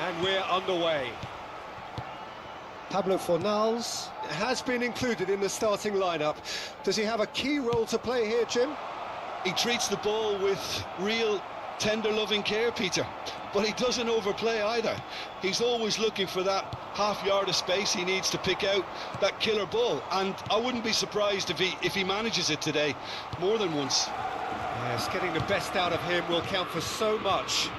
And we're underway. Pablo Fornals has been included in the starting lineup. Does he have a key role to play here, Jim? He treats the ball with real tender loving care, Peter, but he doesn't overplay either. He's always looking for that half yard of space he needs to pick out that killer ball, and I wouldn't be surprised if he manages it today more than once. Yes, getting the best out of him will count for so much.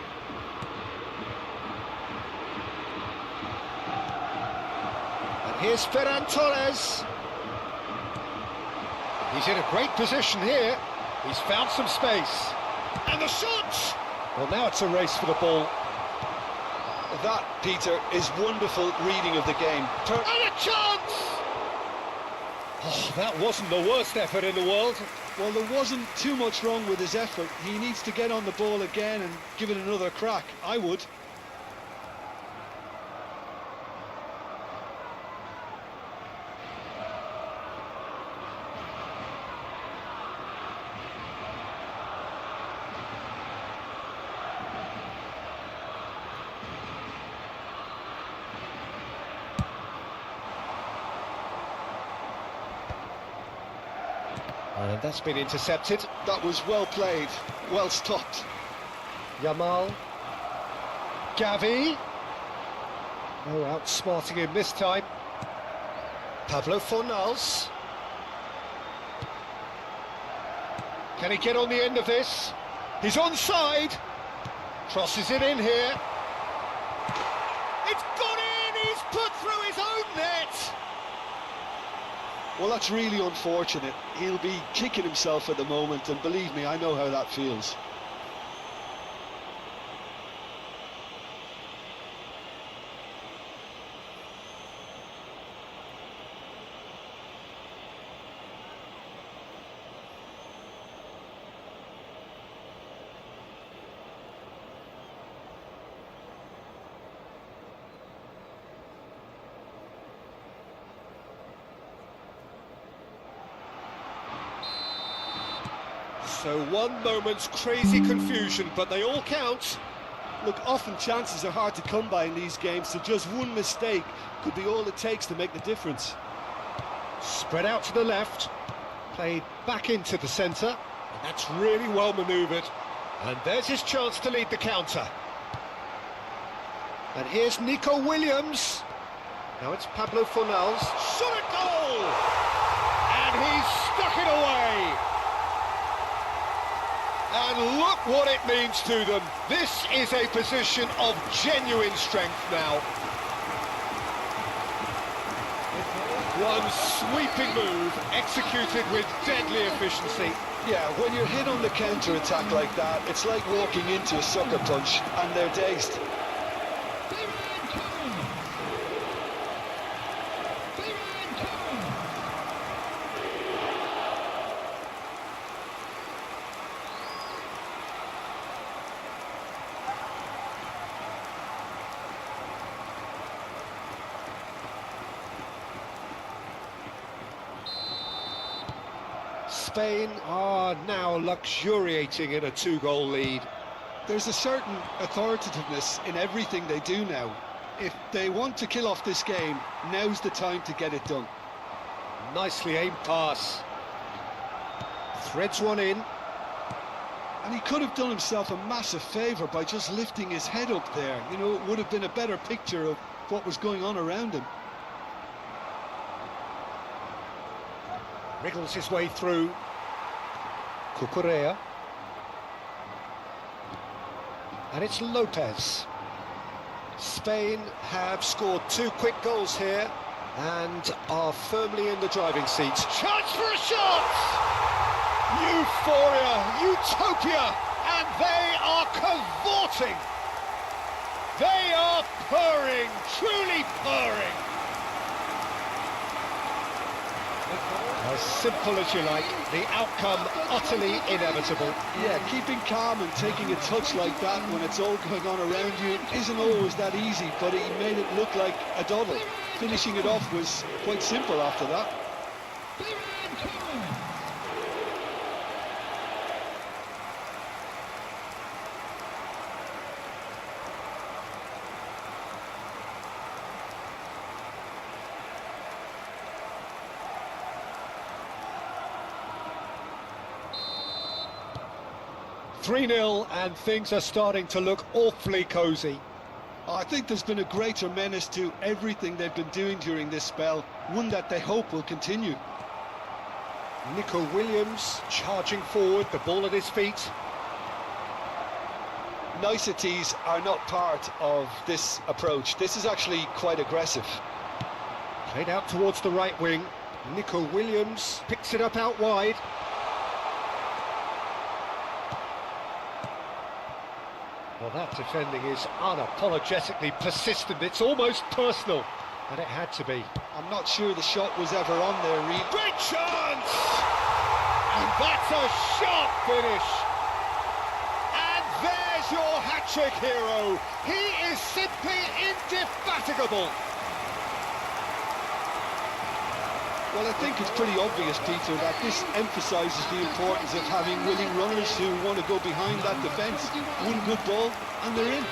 And here's Ferran Torres. He's in a great position here. He's found some space. And the shot! Well, now it's a race for the ball. That, Peter, is wonderful reading of the game. And a chance! Oh, that wasn't the worst effort in the world. Well, there wasn't too much wrong with his effort. He needs to get on the ball again and give it another crack. I would. And that's been intercepted. That was well played, well stopped. Yamal. Gavi. Oh, outsmarting him this time. Pablo Fornals. Can he get on the end of this? He's onside. Crosses it in here. It's gone in! He's put through his own net! Well, that's really unfortunate. He'll be kicking himself at the moment, and believe me, I know how that feels. So one moment's crazy confusion, but they all count. Look, often chances are hard to come by in these games, so just one mistake could be all it takes to make the difference. Spread out to the left, played back into the centre, and that's really well manoeuvred. And there's his chance to lead the counter. And here's Nico Williams. Now it's Pablo Fornals. Shot at goal! And he's stuck it away! And look what it means to them. This is a position of genuine strength now. One sweeping move, executed with deadly efficiency. Yeah, when you're hit on the counter-attack like that, it's like walking into a sucker punch, and they're dazed. Spain are now luxuriating in a two-goal lead. There's a certain authoritativeness in everything they do now. If they want to kill off this game, now's the time to get it done. Nicely aimed pass. Threads one in. And he could have done himself a massive favour by just lifting his head up there. You know, it would have been a better picture of what was going on around him. Wriggles his way through. Cucurella. And it's Lopez. Spain have scored 2 quick goals here and are firmly in the driving seat. Chance for a shot! Euphoria, utopia, and they are cavorting. They are purring, truly purring. As simple as you like, the outcome utterly inevitable. Yeah, keeping calm and taking a touch like that when it's all going on around you isn't always that easy, but he made it look like a doddle. Finishing it off was quite simple after that. 3-0 and things are starting to look awfully cosy. I think there's been a greater menace to everything they've been doing during this spell, one that they hope will continue. Nico Williams charging forward, the ball at his feet. Niceties are not part of this approach. This is actually quite aggressive. Played out towards the right wing. Nico Williams picks it up out wide. Well, that defending is unapologetically persistent. It's almost personal, and it had to be. I'm not sure the shot was ever on there, Reed. Great chance! And that's a sharp finish. And there's your hat-trick hero. He is simply indefatigable. Well, I think it's pretty obvious, Peter, that this emphasises the importance of having willing runners who want to go behind that defence. One good ball, and they're in.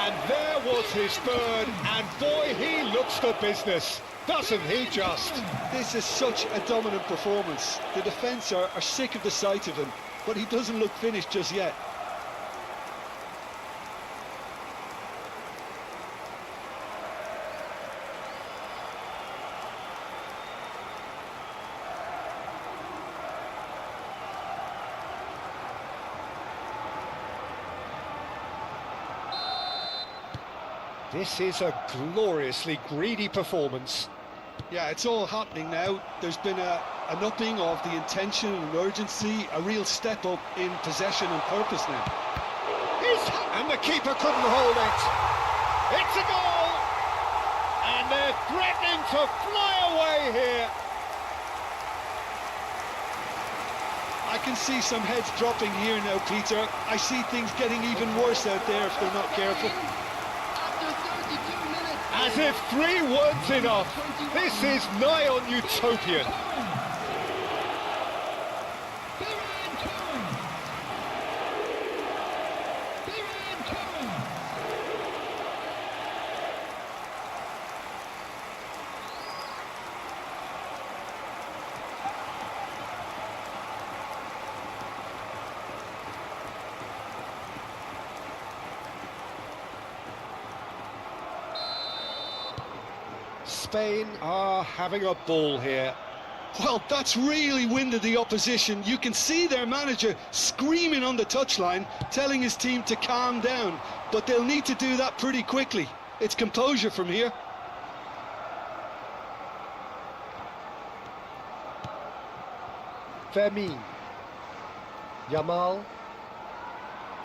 And there was his third, and boy, he looks for business, doesn't he just? This is such a dominant performance. The defence are sick of the sight of him, but he doesn't look finished just yet. This is a gloriously greedy performance. Yeah, it's all happening now. There's been an upping of the intention and urgency, a real step up in possession and purpose now. And the keeper couldn't hold it. It's a goal! And they're threatening to fly away here. I can see some heads dropping here now, Peter. I see things getting even worse out there if they're not careful. As if 3 weren't enough, this is nigh on utopian. Spain are having a ball here. Well, that's really winded the opposition. You can see their manager screaming on the touchline, telling his team to calm down, but they'll need to do that pretty quickly. It's composure from here. Fermin. Yamal.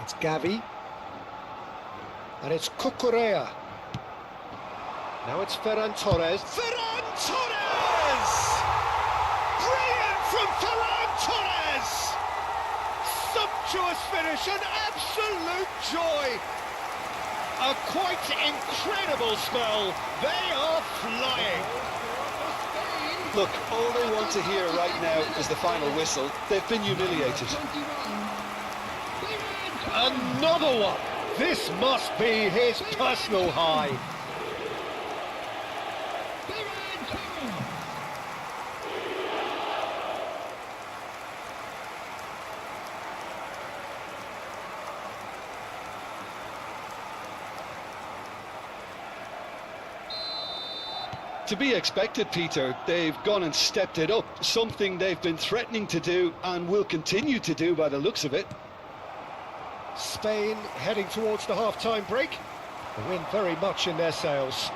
It's Gavi. And it's Cucurella. Now it's Ferran Torres. Ferran Torres! Brilliant from Ferran Torres! Sumptuous finish, an absolute joy! A quite incredible spell. They are flying. Look, all they want to hear right now is the final whistle. They've been humiliated. Another one! This must be his personal high. To be expected, Peter. They've gone and stepped it up, something they've been threatening to do and will continue to do by the looks of it. Spain heading towards the half-time break. The wind very much in their sails.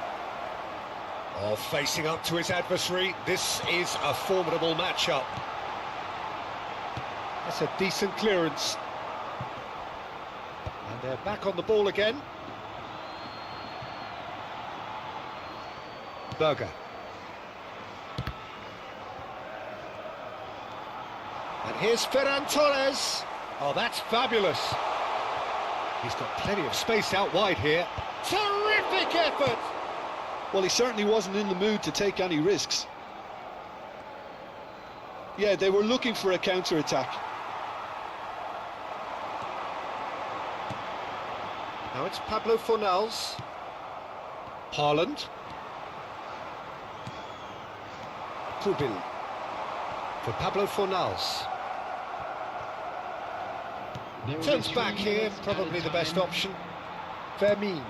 Oh, facing up to his adversary, this is a formidable matchup. That's a decent clearance. And they're back on the ball again. Berger. And here's Ferran Torres. Oh, that's fabulous. He's got plenty of space out wide here. Terrific effort! Well, he certainly wasn't in the mood to take any risks. Yeah, they were looking for a counter-attack. Now it's Pablo Fornals. Haaland. Pubil for Pablo Fornals. Turns back here, probably the best option. Vermin.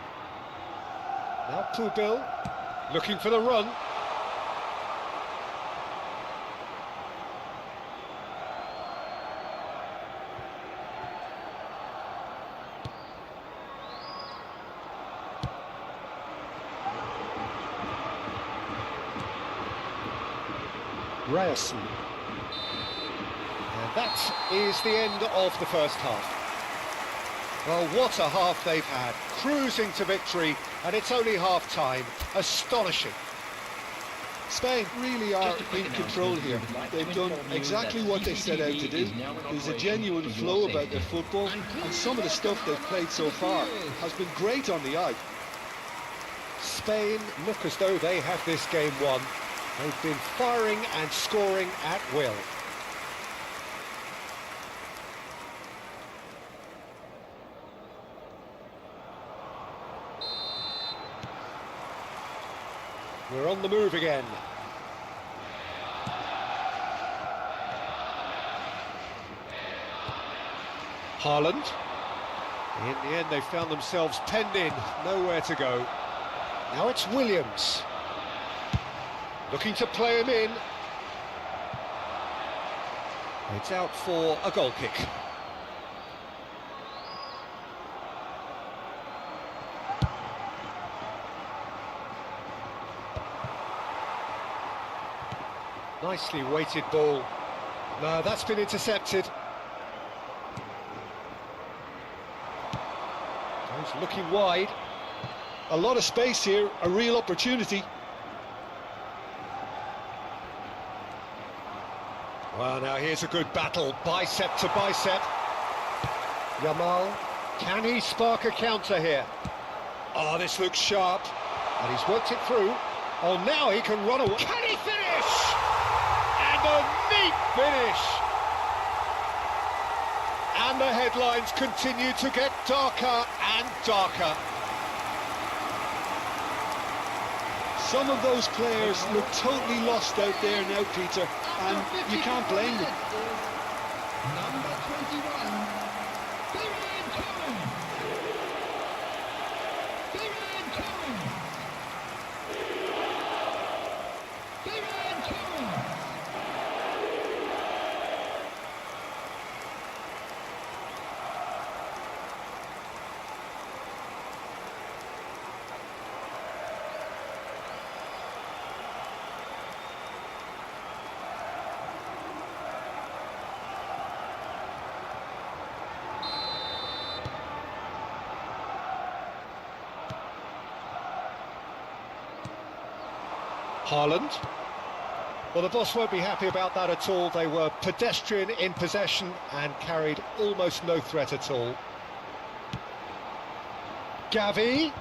Now Pubil, looking for the run. Ryerson. And that is the end of the first half. Well, what a half they've had. Cruising to victory, and it's only half-time. Astonishing. Spain really are in control here. They've done exactly what they set out to do. There's a genuine flow about their football, and some of the stuff they've played so far has been great on the eye. Spain look as though they have this game won. They've been firing and scoring at will. We're on the move again. Haaland. In the end, they found themselves penned in, nowhere to go. Now it's Williams. Looking to play him in. It's out for a goal kick. Nicely weighted ball. No, that's been intercepted. He's looking wide. A lot of space here, a real opportunity. Well, now here's a good battle, bicep to bicep. Yamal, can he spark a counter here? Oh, this looks sharp. And he's worked it through. Oh, now he can run away. Can he finish? And a neat finish. And the headlines continue to get darker and darker. Some of those players look totally lost out there now, Peter, and you can't blame them. Number 21, Haaland. Well, the boss won't be happy about that at all. They were pedestrian in possession and carried almost no threat at all. Gavi.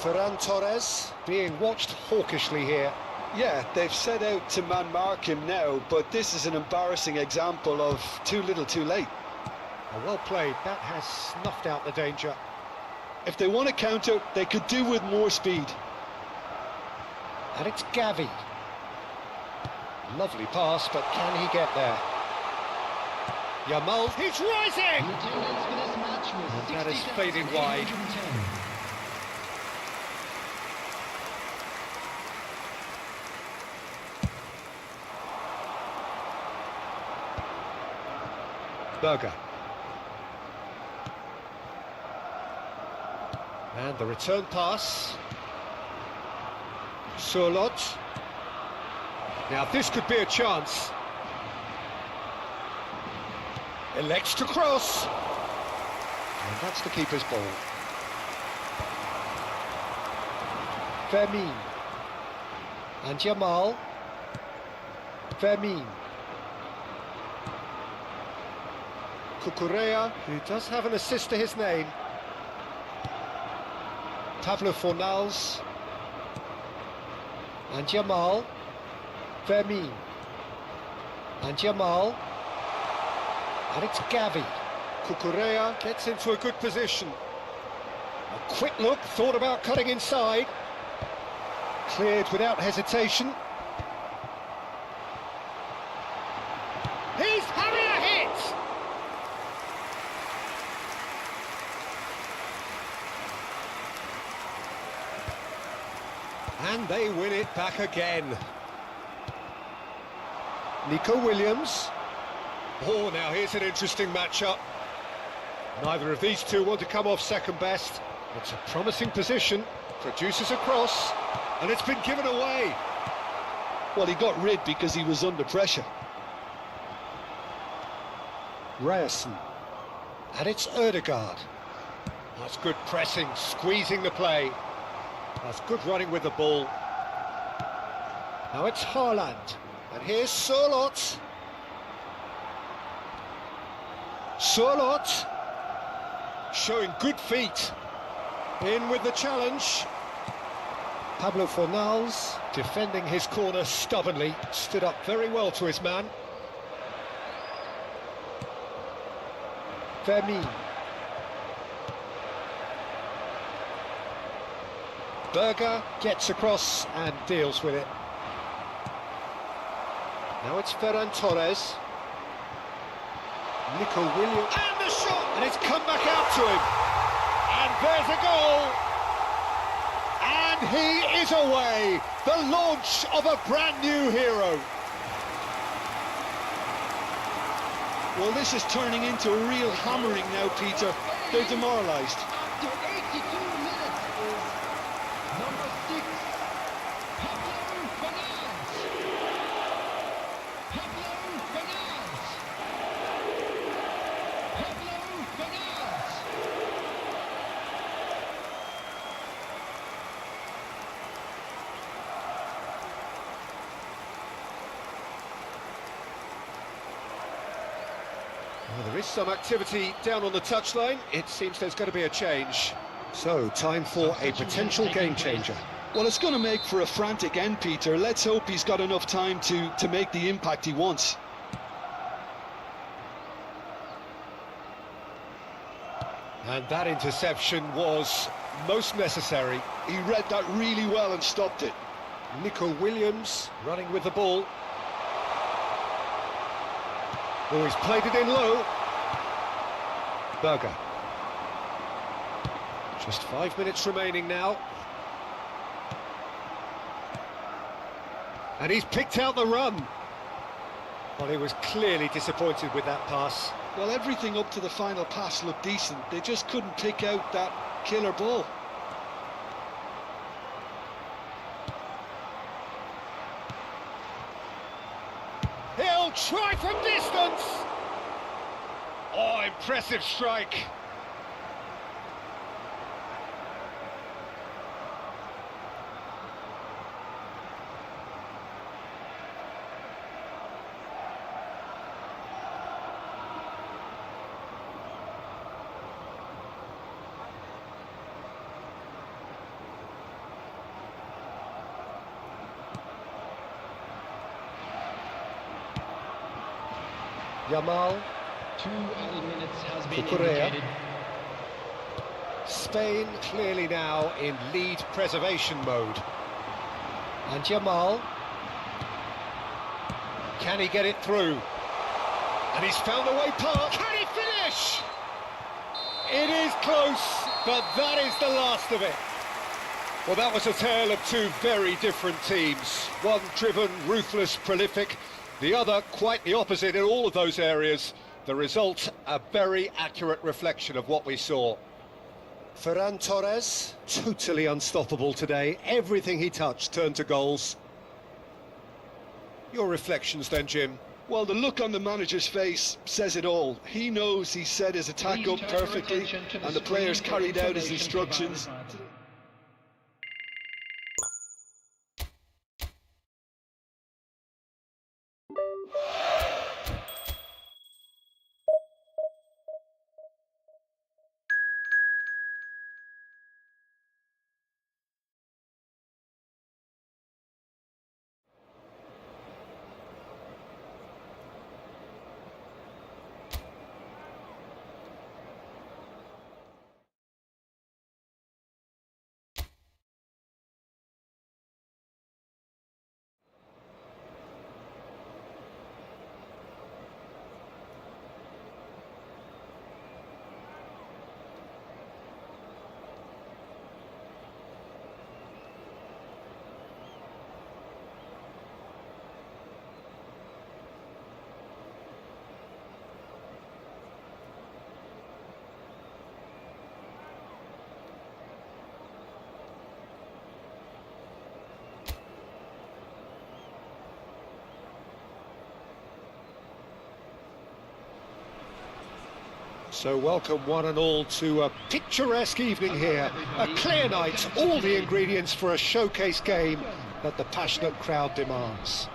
Ferran Torres being watched hawkishly here. Yeah, they've set out to man-mark him now, but this is an embarrassing example of too little too late. Well played, that has snuffed out the danger. If they want to counter, they could do with more speed. And it's Gavi. Lovely pass, but can he get there? Yamal, he's rising! And that has faded wide. Berger. And the return pass. Surlot. Now this could be a chance. Elects to cross. And that's the keeper's ball. Vermin. And Yamal. Vermin. Cucurella, who does have an assist to his name. Pablo Fornals. And Yamal. Vermin. And Yamal. And it's Gavi. Cucurella gets into a good position. A quick look, thought about cutting inside. Cleared without hesitation. He's having a hit! Can they win it back again? Nico Williams. Oh, now here's an interesting matchup. Neither of these two want to come off second best. It's a promising position, produces a cross, and it's been given away. Well, he got rid because he was under pressure. Ryerson. And it's Ødegaard. That's good pressing, squeezing the play. That's good running with the ball. Now it's Haaland. And here's Sørloth. Sørloth showing good feet. In with the challenge. Pablo Fornals defending his corner stubbornly. Stood up very well to his man. Vermeer. Berger gets across and deals with it. Now it's Ferran Torres. Nico Williams. And the shot! And it's come back out to him. And there's a goal. And he is away. The launch of a brand new hero. Well, this is turning into a real hammering now, Peter. They're demoralised. After 82 minutes is number 6, Pablo Fornals. Pablo Fornals. Pablo Fornals. Well, there is some activity down on the touchline. It seems there's going to be a change. So, time for a potential game changer. Well, it's going to make for a frantic end, Peter. Let's hope he's got enough time to make the impact he wants. And that interception was most necessary. He read that really well and stopped it. Nico Williams running with the ball. Oh, he's played it in low. Berger. Just 5 minutes remaining now. And he's picked out the run. Well, he was clearly disappointed with that pass. Well, everything up to the final pass looked decent. They just couldn't pick out that killer ball. He'll try from distance. Oh, impressive strike. Yamal. 2 added minutes has been Cucurella. indicated. Spain clearly now in lead preservation mode. And Yamal. Can he get it through? And he's found a way past. Can he finish? It is close, but that is the last of it. Well, that was a tale of two very different teams. One driven, ruthless, prolific. The other quite the opposite in all of those areas. The result, a very accurate reflection of what we saw. Ferran Torres, totally unstoppable today. Everything he touched turned to goals. Your reflections then, Jim? Well, the look on the manager's face says it all. He knows he set his attack Please up turn your perfectly, attention to the and the players screen for carried out his information provided instructions. by the So welcome one and all to a picturesque evening here. A clear night, all the ingredients for a showcase game that the passionate crowd demands.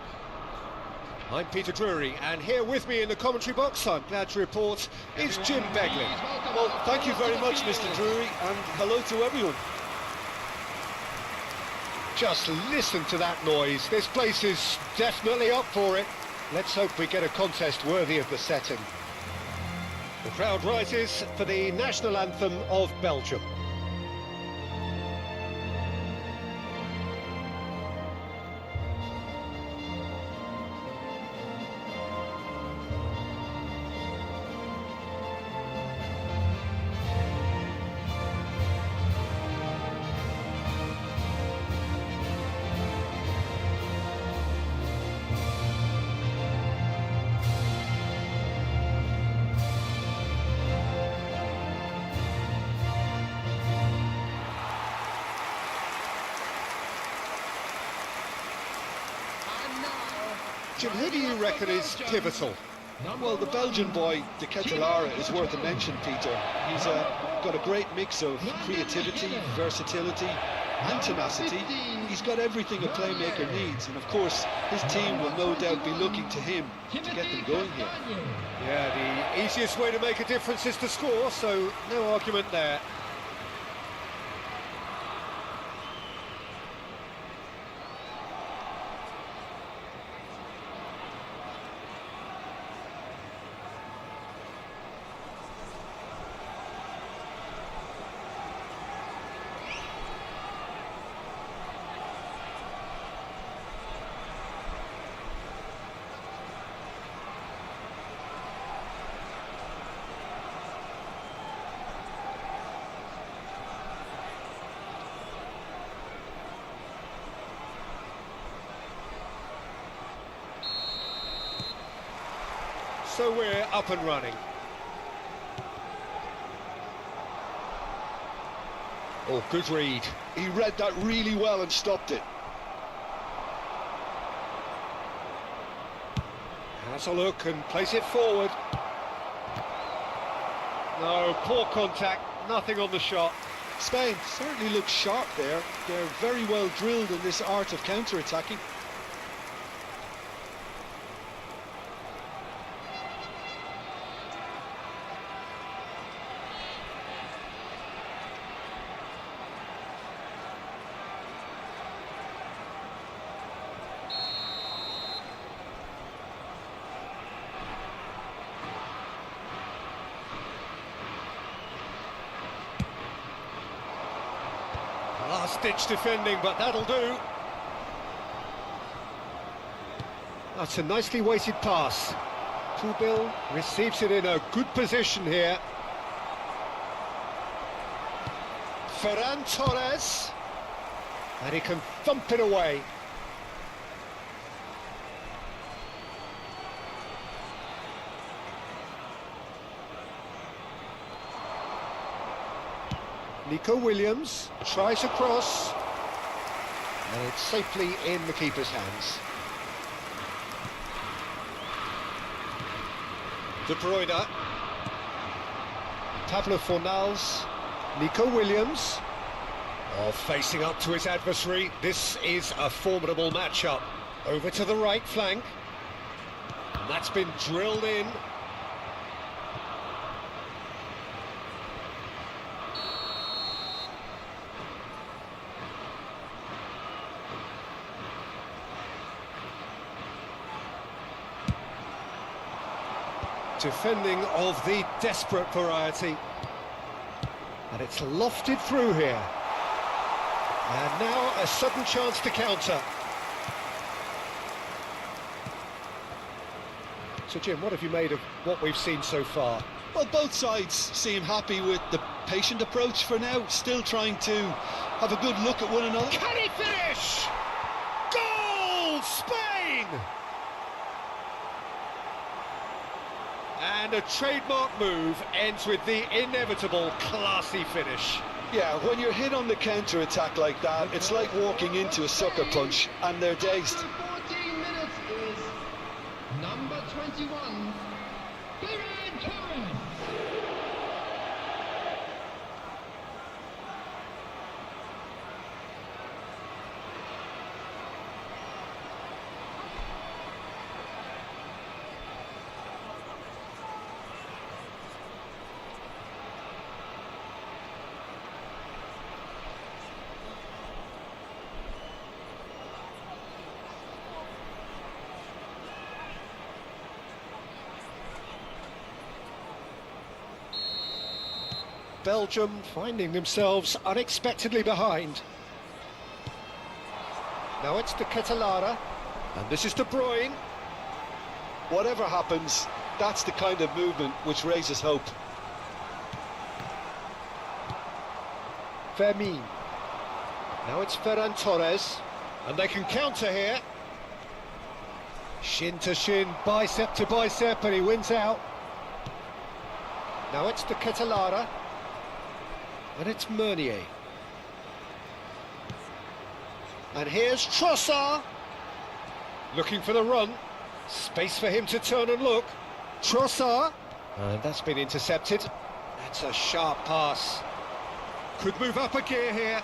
I'm Peter Drury, and here with me in the commentary box, I'm glad to report, is Jim Begley. Well, thank you very much, Mr. Drury, and hello to everyone. Just listen to that noise. This place is definitely up for it. Let's hope we get a contest worthy of the setting. The crowd rises for the national anthem of Belgium. Jim, who do you reckon is pivotal? Well, the Belgian boy, De Ketelaere, is worth a mention, Peter. He's got a great mix of creativity, versatility and tenacity. He's got everything a playmaker needs, and of course his team will no doubt be looking to him to get them going here. Yeah, the easiest way to make a difference is to score, so no argument there. So we're up and running. Oh, good read. He read that really well and stopped it. Has a look and place it forward. No, poor contact, nothing on the shot. Spain certainly looks sharp there. They're very well drilled in this art of counter-attacking. Last-ditch defending, but that'll do. That's a nicely weighted pass. Tubil receives it in a good position here. Ferran Torres. And he can thump it away. Nico Williams tries a cross, and it's safely in the keeper's hands. De Bruyne, Pablo Fornals, Nico Williams, facing up to his adversary. This is a formidable matchup. Over to the right flank, and that's been drilled in. Defending of the desperate variety, and it's lofted through here, and now a sudden chance to counter. So Jim, what have you made of what we've seen so far? Well, both sides seem happy with the patient approach for now, still trying to have a good look at one another. Can he finish? Goal, Spain! And a trademark move ends with the inevitable classy finish. Yeah, when you're hit on the counter-attack like that, it's like walking into a sucker punch, and they're dazed. 14 minutes is number 21, Ferran Torres. Belgium finding themselves unexpectedly behind. Now it's De Ketelaere, and this is De Bruyne. Whatever happens, that's the kind of movement which raises hope. Fermin. Now it's Ferran Torres, and they can counter here. Shin to shin, bicep to bicep, and he wins out. Now it's De Ketelaere, and it's Meunier. And here's Trossard, looking for the run. Space for him to turn and look. Trossard, and that's been intercepted. That's a sharp pass. Could move up a gear here.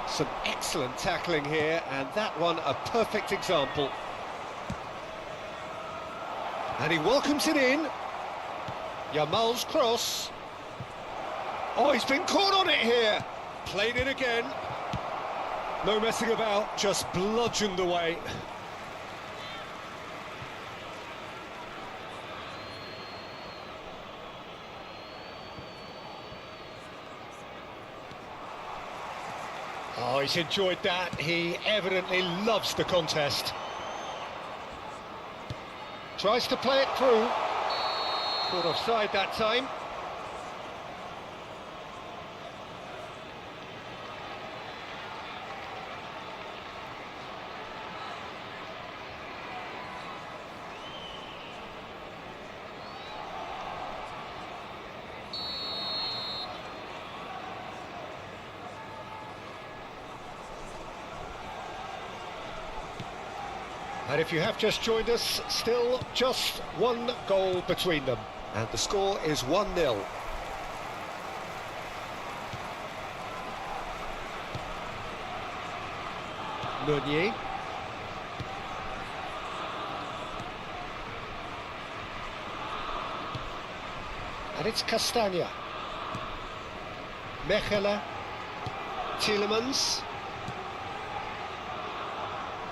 Some excellent tackling here, and that one a perfect example. And he welcomes it in. Yamal's cross. Oh, he's been caught on it here. Played it again. No messing about, just bludgeoned away. Oh, he's enjoyed that. He evidently loves the contest. Tries to play it through. Caught offside that time. And if you have just joined us, still just one goal between them. And the score is 1-0. Meunier. And it's Castagna. Mechelen. Tielemans.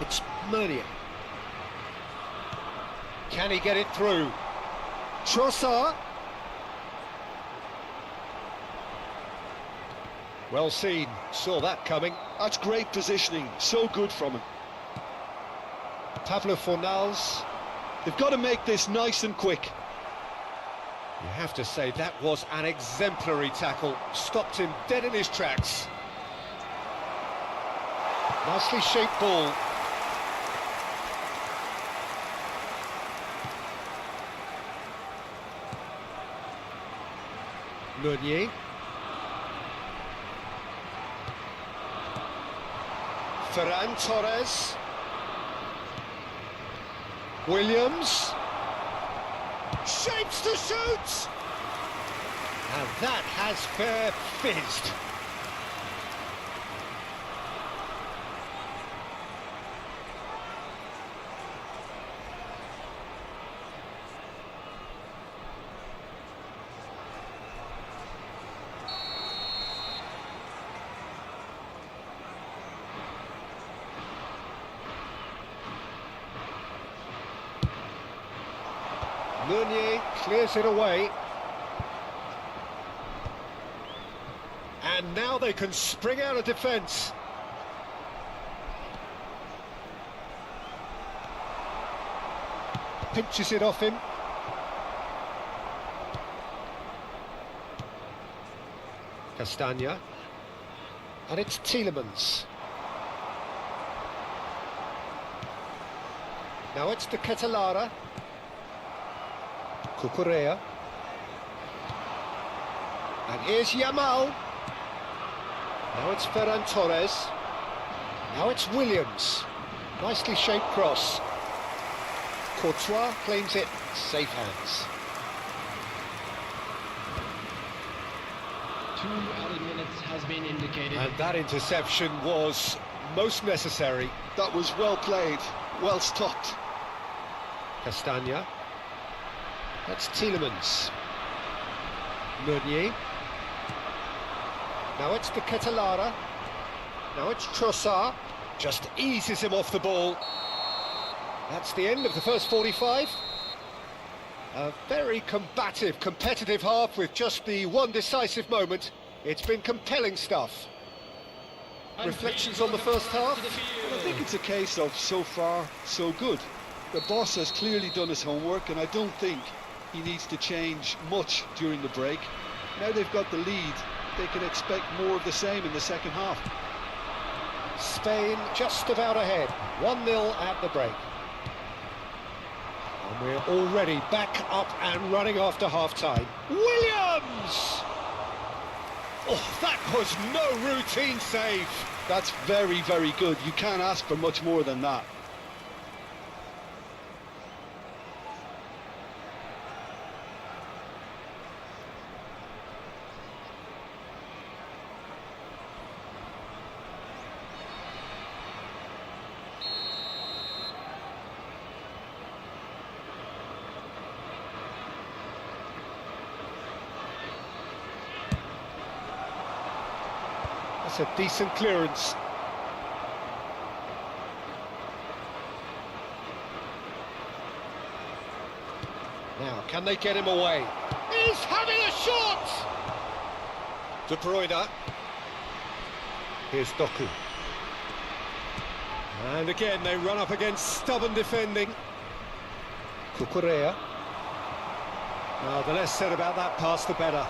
It's Meunier. Can he get it through? Trossard. Well seen, saw that coming. That's great positioning, so good from him. Pablo Fornals. They've got to make this nice and quick. You have to say that was an exemplary tackle. Stopped him dead in his tracks. Nicely shaped ball. Meunier. Ferran Torres. Williams. Shapes to shoot! And that has fair fizzed. Meunier clears it away. And now they can spring out of defence. Pinches it off him. Castagna. And it's Tielemans. Now it's De Ketelaere. Cucurella. And here's Yamal. Now it's Ferran Torres. Now it's Williams. Nicely shaped cross. Courtois claims it, safe hands. 2 added minutes has been indicated. And that interception was most necessary. That was well played, well stopped. Castagna. That's Tielemans. Meunier. Now it's De Ketelaere. Now it's Trossard. Just eases him off the ball. That's the end of the first 45. A very combative, competitive half with just the one decisive moment. It's been compelling stuff. Reflections on the first half? Well, I think it's a case of so far, so good. The boss has clearly done his homework, and I don't think he needs to change much during the break. Now they've got the lead, they can expect more of the same in the second half. Spain just about ahead, 1-0 at the break. And we're already back up and running after half-time. Williams! Oh, that was no routine save. That's very, very good. You can't ask for much more than that. That's a decent clearance. Now, can they get him away? He's having a shot! De Bruyne. Here's Doku. And again, they run up against stubborn defending. Cucurella. Now, the less said about that pass, the better.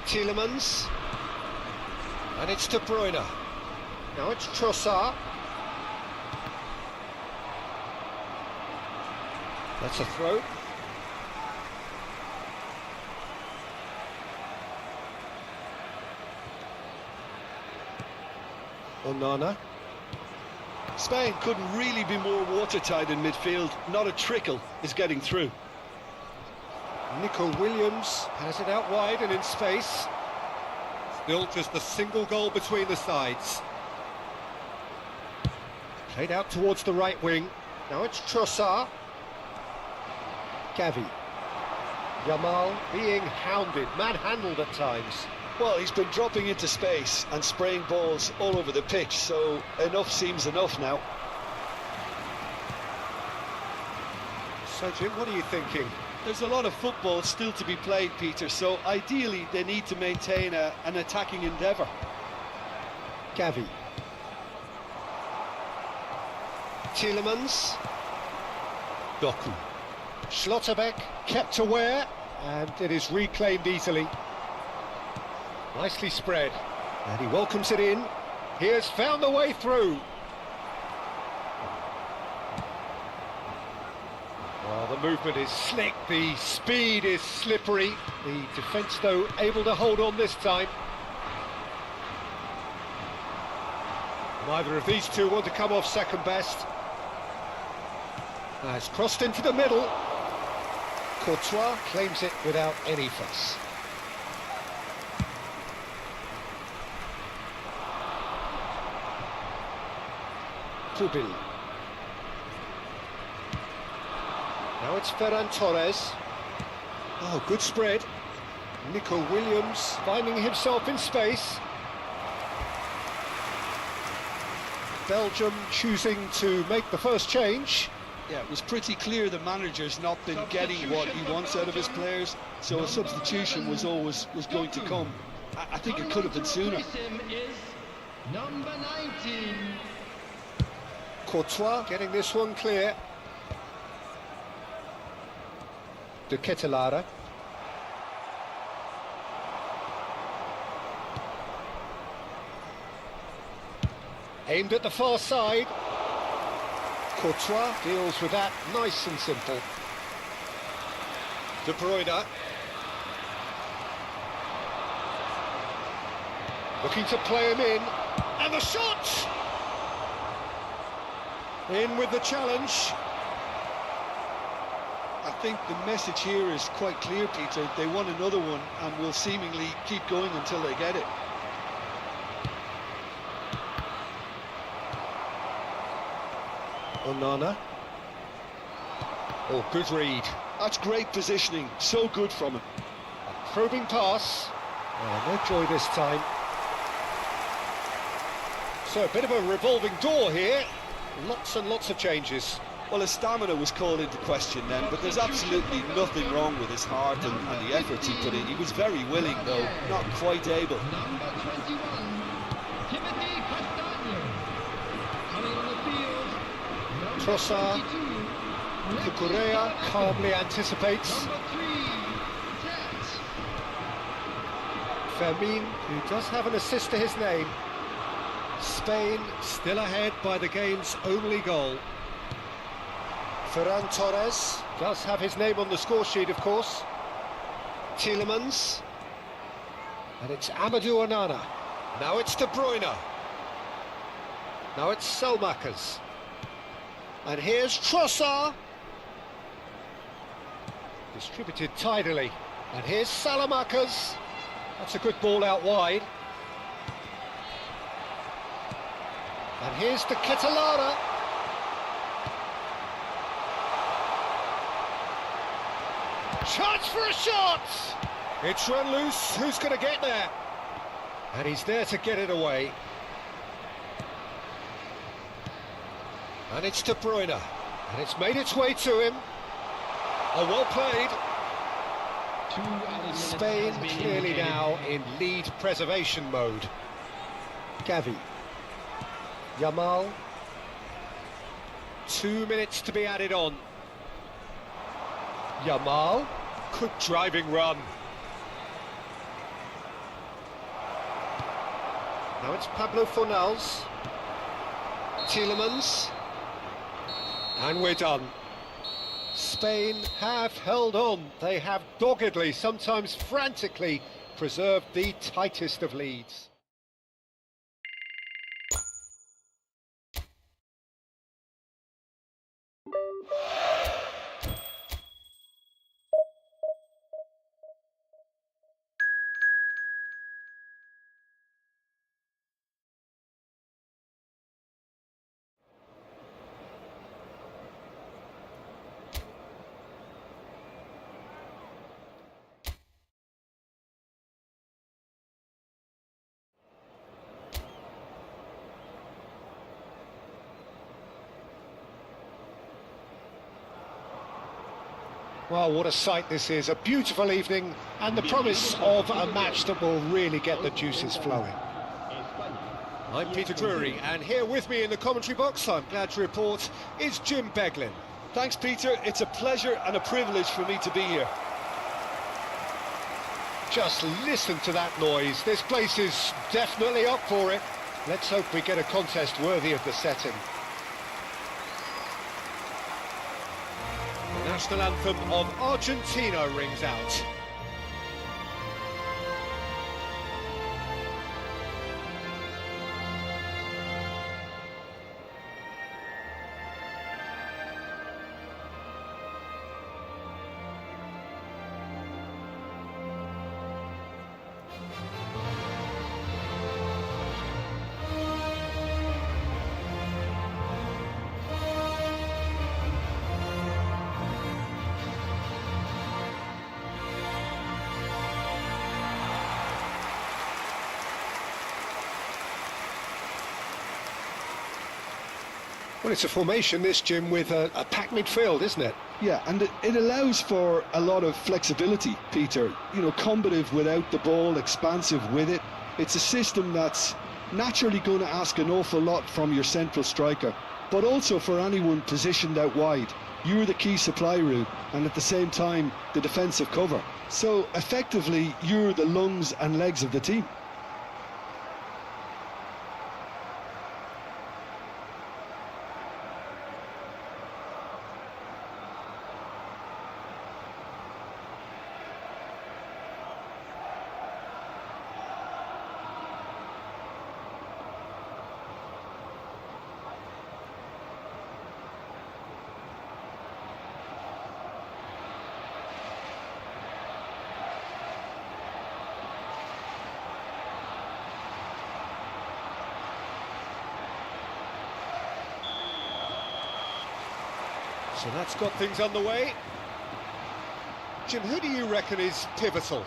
Tielemans, and it's De Bruyne. Now it's Trossard. That's a throw. Onana. Spain couldn't really be more watertight in midfield. Not a trickle is getting through. Nico Williams has it out wide and in space. Still just a single goal between the sides. Played out towards the right wing. Now it's Trossard. Gavi. Yamal being hounded, manhandled at times. Well, he's been dropping into space and spraying balls all over the pitch, so enough seems enough now. So, Jim, what are you thinking? There's a lot of football still to be played, Peter, so ideally they need to maintain an attacking endeavour. Gavi. Tielemans. Doku. Schlotterbeck kept aware, and it is reclaimed easily. Nicely spread, and he welcomes it in. He has found the way through. Well, the movement is slick, the speed is slippery. The defence, though, able to hold on this time. Neither of these two want to come off second best. It's crossed into the middle. Courtois claims it without any fuss. Pubil. Now it's Ferran Torres. Oh, good spread. Nico Williams finding himself in space. Belgium choosing to make the first change. Yeah, it was pretty clear the manager's not been getting what he wants out of his players, so a substitution was going to come. I think it could have been sooner. Number 19. Courtois getting this one clear. De Ketelaere. Aimed at the far side. Courtois deals with that nice and simple. De Bruyne. Looking to play him in. And the shot! In with the challenge. I think the message here is quite clear, Peter. They want another one and will seemingly keep going until they get it. Onana. Oh, good read. That's great positioning. So good from him. A probing pass. Oh, no joy this time. So a bit of a revolving door here. Lots and lots of changes. Well, his stamina was called into question then, but there's absolutely nothing wrong with his heart and the efforts he put in. He was very willing, though, not quite able. Number 21, Timothy Castagne. Coming on the field, number Trossard. 22, Cucurella calmly anticipates. number 3, Tet. Fermin, who does have an assist to his name. Spain still ahead by the game's only goal. Ferran Torres does have his name on the score sheet, of course. Tielemans. And it's Amadou Onana. Now it's De Bruyne. Now it's Selmakers. And here's Trossard. Distributed tidily. And here's Salamakers. That's a good ball out wide. And here's the Ketelana. Chance for a shot! It's run loose, who's going to get there? And he's there to get it away. And it's De Bruyne. And it's made its way to him. Oh, well played. 2 added minutes Spain has been clearly indicated. now in lead preservation mode. Gavi. Yamal. 2 minutes to be added on. Yamal. Good driving run. Now it's Pablo Fornals. Tielemans. And we're done. Spain have held on. They have doggedly, sometimes frantically, preserved the tightest of leads. Well, what a sight this is. A beautiful evening and the promise of a match that will really get the juices flowing. I'm Peter Drury, and here with me in the commentary box, I'm glad to report, is Jim Beglin. Thanks, Peter. It's a pleasure and a privilege for me to be here. Just listen to that noise. This place is definitely up for it. Let's hope we get a contest worthy of the setting. The national anthem of Argentina rings out. Well, it's a formation, this, Jim, with a packed midfield, isn't it? Yeah, and it allows for a lot of flexibility, Peter. You know, combative without the ball, expansive with it. It's a system that's naturally going to ask an awful lot from your central striker, but also for anyone positioned out wide. You're the key supply route, and at the same time, the defensive cover. So, effectively, you're the lungs and legs of the team. So that's got things underway. Jim, who do you reckon is pivotal?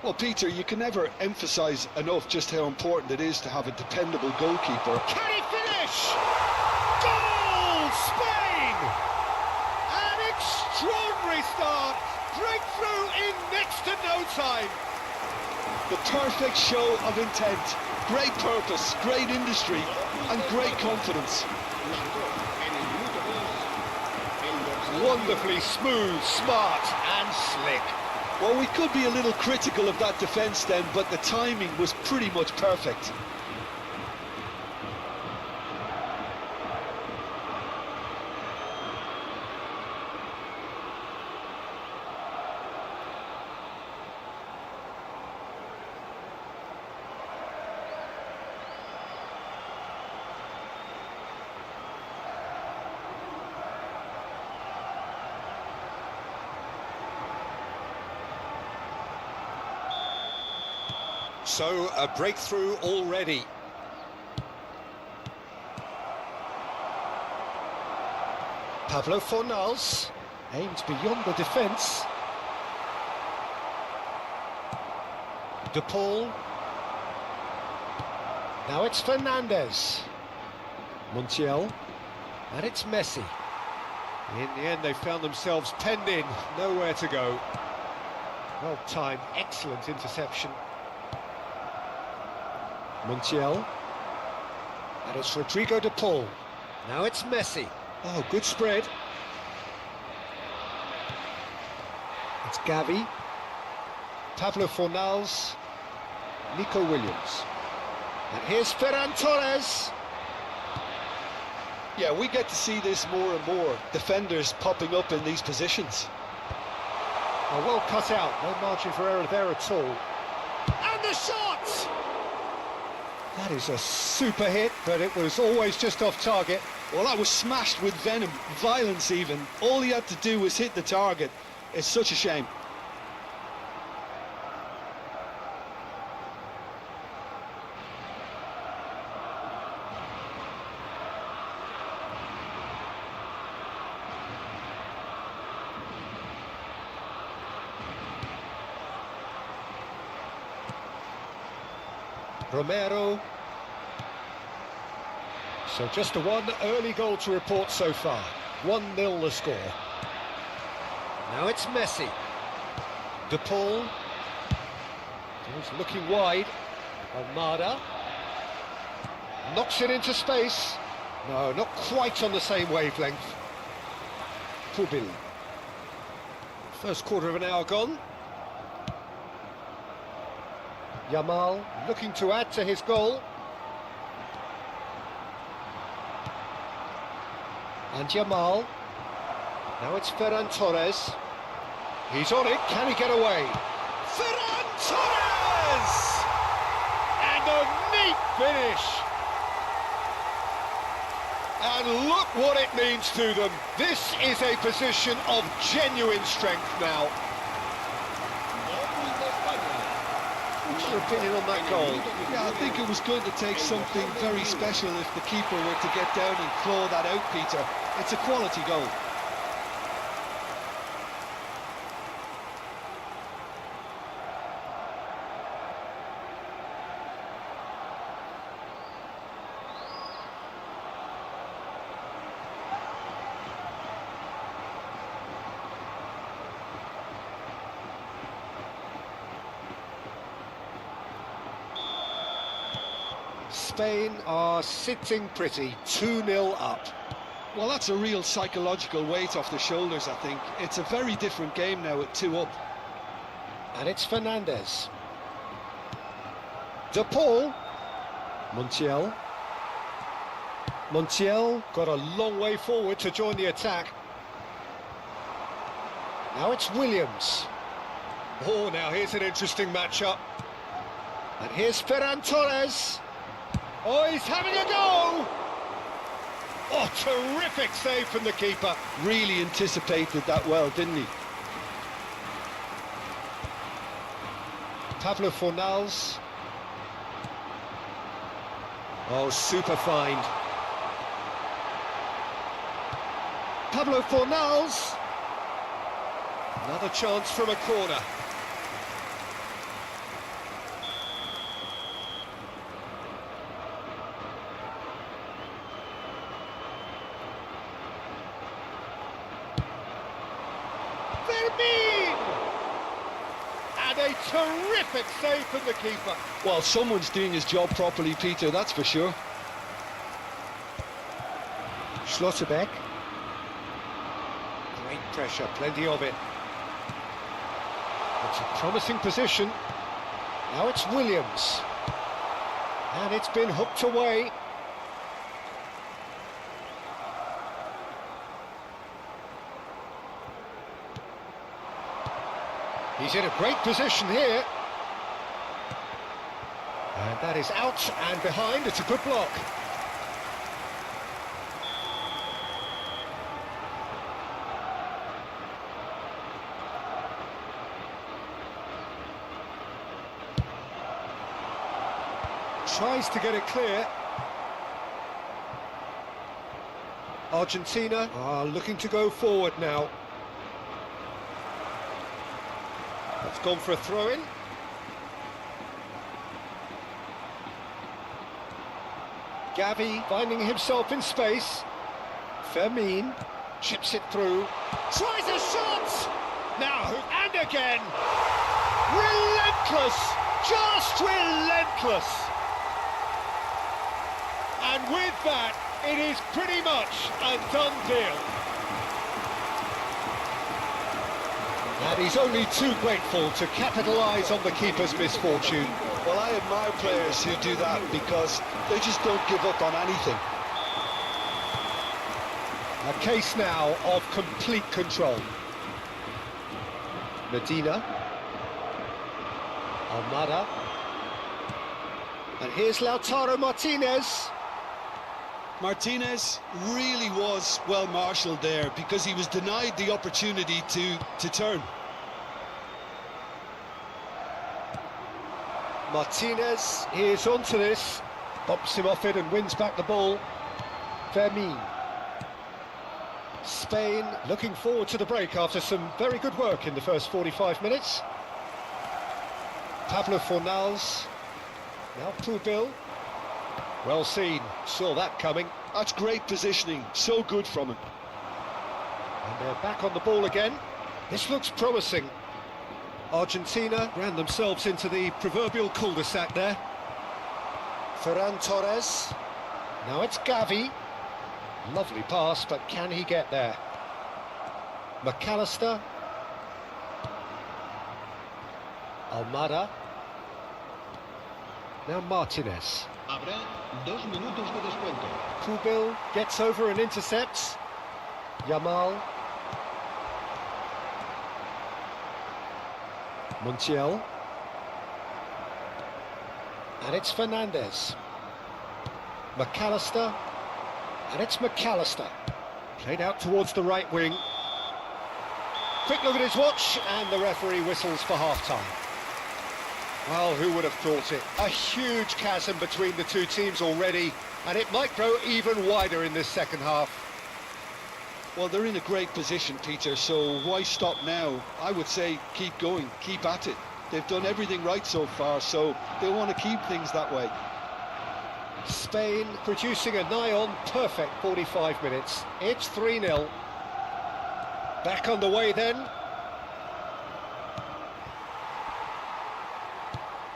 Well, Peter, you can never emphasise enough just how important it is to have a dependable goalkeeper. Can he finish? Goal! Spain! An extraordinary start. Breakthrough in next to no time. The perfect show of intent, great purpose, great industry and great confidence. Wonderfully smooth, smart and slick. Well, we could be a little critical of that defence then, but the timing was pretty much perfect. So, a breakthrough already. Pablo Fornals aimed beyond the defence. De Paul. Now it's Fernandez. Montiel. And it's Messi. In the end, they found themselves penned in, nowhere to go. Well timed, excellent interception. Montiel. And it's Rodrigo de Paul. Now it's Messi. Oh, good spread. It's Gavi. Pablo Fornals. Nico Williams. And here's Ferran Torres. Yeah, we get to see this more and more. Defenders popping up in these positions. Oh, well cut out. No margin for error there at all. And the shot! That is a super hit, but it was always just off target. Well, that was smashed with venom, violence even. All he had to do was hit the target. It's such a shame. Romero. So just the one early goal to report so far. 1-0 the score. Now it's Messi. De Paul. He's looking wide. Almada. Knocks it into space. No, not quite on the same wavelength. Pubil. First quarter of an hour gone. Yamal looking to add to his goal. And Yamal. Now it's Ferran Torres. He's on it. Can he get away? Ferran Torres! And a neat finish. And look what it means to them. This is a position of genuine strength now. What's your opinion on that goal? Yeah, I think it was going to take something very special if the keeper were to get down and claw that out, Peter. It's a quality goal. Spain are sitting pretty, 2-0 up. Well, that's a real psychological weight off the shoulders, I think. It's a very different game now at 2 up. And it's Fernandez. De Paul. Montiel. Montiel got a long way forward to join the attack. Now it's Williams. Oh, now here's an interesting matchup. And here's Ferran Torres. Oh, he's having a go! Oh, terrific save from the keeper. Really anticipated that well, didn't he? Pablo Fornals. Oh, super find. Pablo Fornals. Another chance from a corner. terrific save from the keeper. Well, someone's doing his job properly, Peter, that's for sure. Schlotterbeck. Great pressure, plenty of it. It's a promising position. Now it's Williams. And it's been hooked away. He's in a great position here. And that is out and behind. It's a good block. Tries to get it clear. Argentina are looking to go forward now. That's gone for a throw-in. Gavi finding himself in space. Fermin chips it through. Tries a shot! Now, and again! Relentless! Just relentless! And with that, it is pretty much a done deal. And he's only too grateful to capitalise on the keeper's misfortune. Well, I admire players who do that because they just don't give up on anything. A case now of complete control. Medina. Almada. And here's Lautaro Martinez. Martinez really was well marshalled there because he was denied the opportunity to turn. Martinez is onto this, bumps him off it and wins back the ball. Fermin. Spain looking forward to the break after some very good work in the first 45 minutes. Pablo Fornals. Now Pubil. Well seen, saw that coming. That's great positioning, so good from him. And they're back on the ball again. This looks promising. Argentina ran themselves into the proverbial cul-de-sac there. Ferran Torres. Now it's Gavi. Lovely pass, but can he get there? McAllister. Almada. Now Martinez. Habrá 2 minutos de descuento. Pubil gets over and intercepts. Yamal. Montiel. And it's Fernandez. McAllister. And it's McAllister. Played out towards the right wing. Quick look at his watch, and the referee whistles for half-time. Well, who would have thought it? A huge chasm between the two teams already, and it might grow even wider in this second half. Well, they're in a great position, Peter, so why stop now? I would say keep going, keep at it. They've done everything right so far, so they want to keep things that way. Spain producing a nigh-on perfect 45 minutes. It's 3-0. Back on the way then.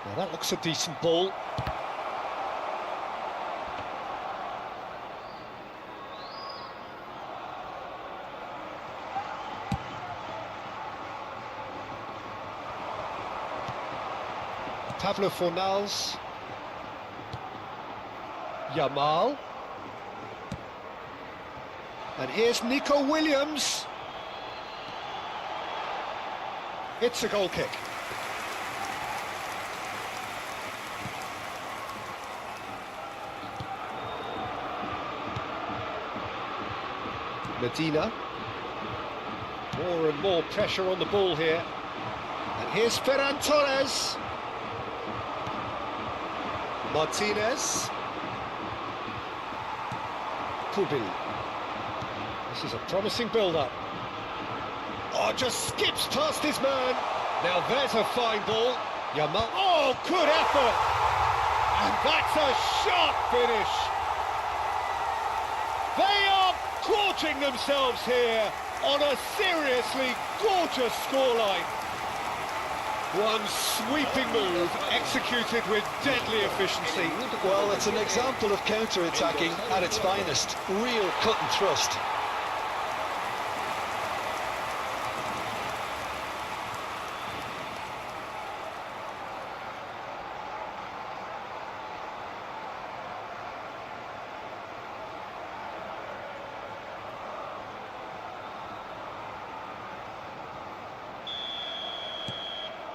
Now that looks a decent ball. Pablo Fornals. Yamal. And here's Nico Williams. It's a goal kick. Medina. More and more pressure on the ball here. And here's Ferran Torres. Martinez. Pubil. This is a promising build-up. Oh, just skips past his man. Now there's a fine ball. Yamal. Oh, good effort. And that's a sharp finish. They are gorging themselves here on a seriously gorgeous scoreline. One sweeping move, executed with deadly efficiency. Well, it's an example of counter-attacking at its finest. Real cut and thrust.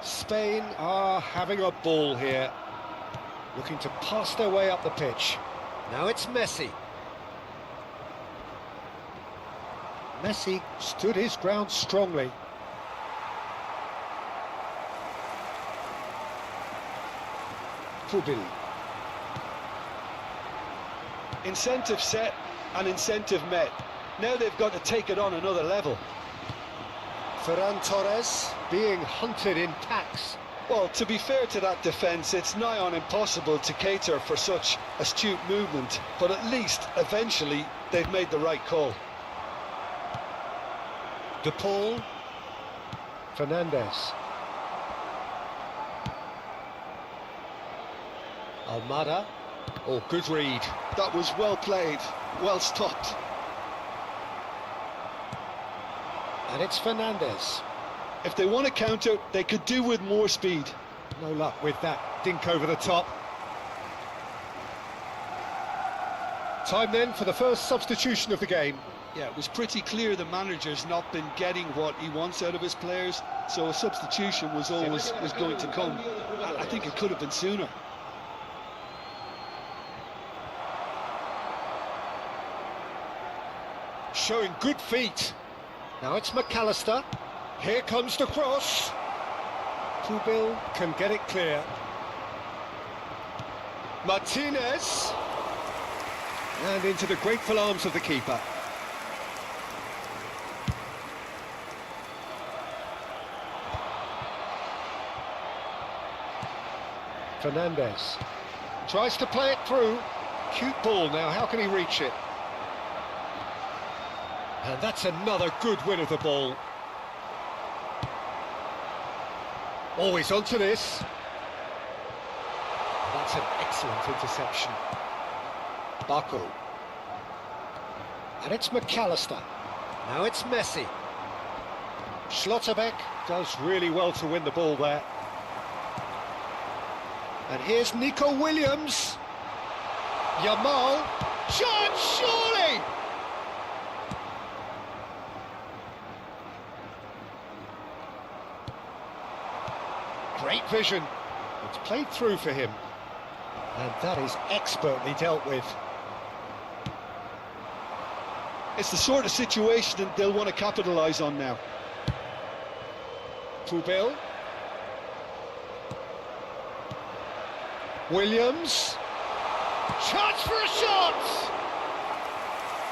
Spain are having a ball here, looking to pass their way up the pitch. Now it's Messi. Messi stood his ground strongly. Fubil. Incentive set and incentive met. Now they've got to take it on another level. Ferran Torres being hunted in packs. Well, to be fair to that defence, it's nigh on impossible to cater for such astute movement, but at least, eventually, they've made the right call. De Paul. Fernandez. Almada. Oh, good read. That was well played, well stopped. And it's Fernandez. If they want to counter, they could do with more speed. No luck with that dink over the top. Time then for the first substitution of the game. Yeah, it was pretty clear the manager's not been getting what he wants out of his players, so a substitution was going to come. I think it could have been sooner. Showing good feet. Now it's McAllister. Here comes the cross. Fubil can get it clear. Martinez. And into the grateful arms of the keeper. Fernandez. Tries to play it through. Cute ball now, how can he reach it? And that's another good win of the ball. Always onto this. That's an excellent interception. Baku. And it's McAllister. Now it's Messi. Schlotterbeck does really well to win the ball there. And here's Nico Williams. Yamal. Chance, surely! Great vision. It's played through for him. And that is expertly dealt with. It's the sort of situation that they'll want to capitalise on now. Fubil. Williams. Chance for a shot!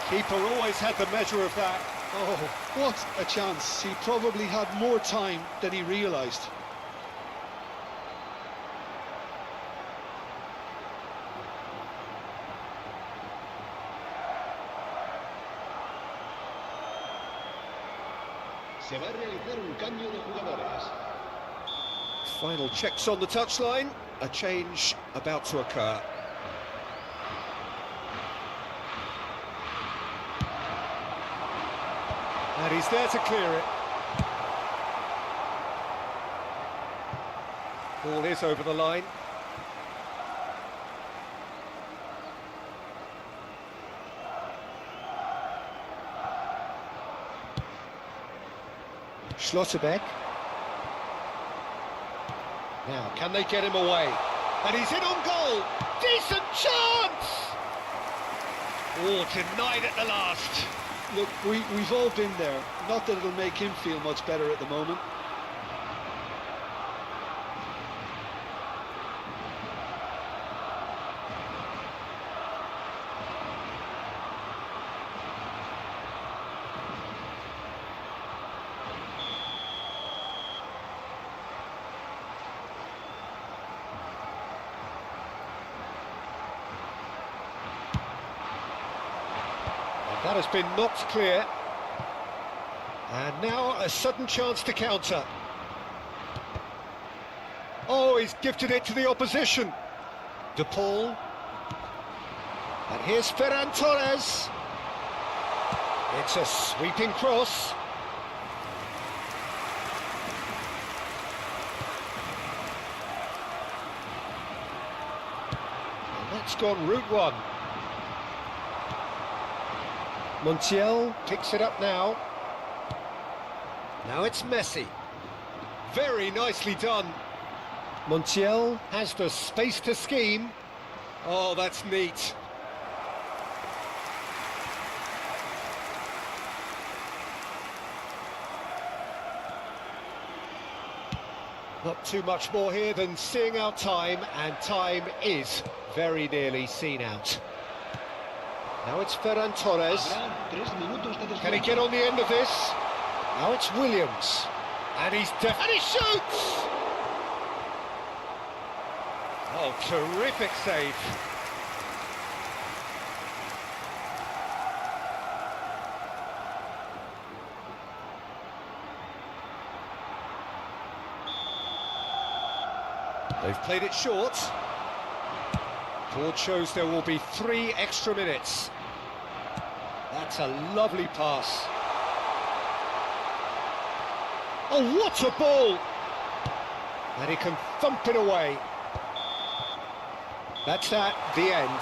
Keeper always had the measure of that. Oh, what a chance. He probably had more time than he realised. Se va a realizar un cambio de jugadores. Final checks on the touchline. A change about to occur. And he's there to clear it. Ball is over the line. Schlotterbeck. Now, can they get him away? And he's in on goal! Decent chance! Oh, denied at the last. Look, we've all been there. Not that it'll make him feel much better at the moment. That has been knocked clear. And now a sudden chance to counter. Oh, he's gifted it to the opposition. De Paul. And here's Ferran Torres. It's a sweeping cross. And that's gone route one. Montiel picks it up now. Now it's Messi. Very nicely done. Montiel has the space to scheme. Oh, that's neat. Not too much more here than seeing out time, and time is very nearly seen out. Now it's Ferran Torres. Can he get on the end of this? Now it's Williams. And he's and he shoots! Oh, terrific save. They've played it short. Board shows there will be 3 extra minutes. That's a lovely pass. Oh, what a ball! And he can thump it away. That's the end.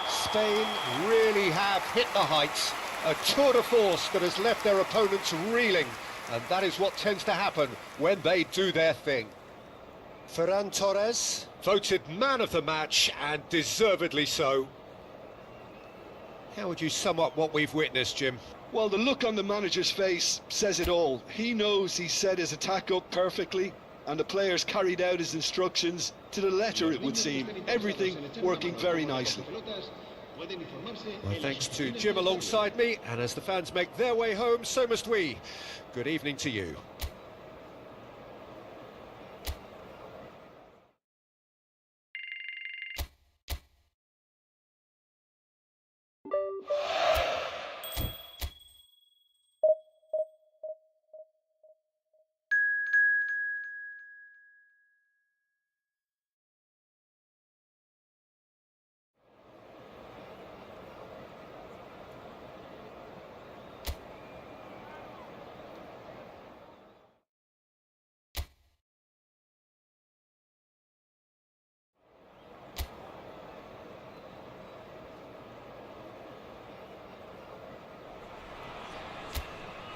Spain really have hit the heights. A tour de force that has left their opponents reeling. And that is what tends to happen when they do their thing. Ferran Torres, voted man of the match, and deservedly so. How would you sum up what we've witnessed, Jim? Well, the look on the manager's face says it all. He knows he set his attack up perfectly, and the players carried out his instructions to the letter, it would seem. Everything working very nicely. Well, thanks to Jim alongside me, and as the fans make their way home, so must we. Good evening to you.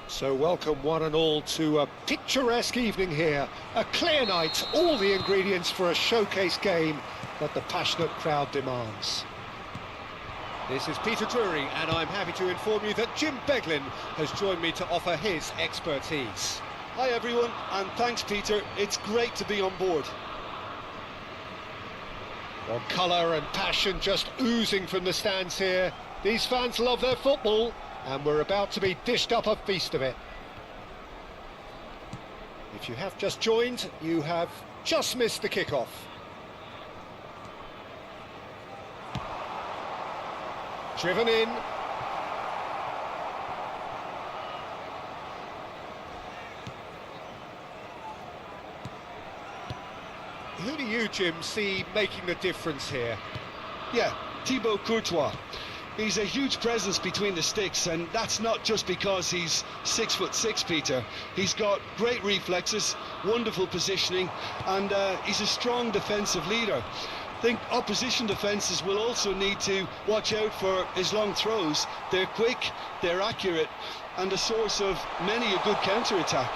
So welcome one and all to a picturesque evening here. A clear night, all the ingredients for a showcase game that the passionate crowd demands. This is Peter Drury, and I'm happy to inform you that Jim Beglin has joined me to offer his expertise. Hi everyone, and thanks Peter. It's great to be on board. Well, colour and passion just oozing from the stands here. These fans love their football, and we're about to be dished up a feast of it. If you have just joined, you have just missed the kickoff. Driven in. Who do you, Jim, see making the difference here? Yeah, Thibaut Courtois. He's a huge presence between the sticks, and that's not just because he's 6'6", Peter. He's got great reflexes, wonderful positioning, and he's a strong defensive leader. I think opposition defences will also need to watch out for his long throws. They're quick, they're accurate, and a source of many a good counter-attack.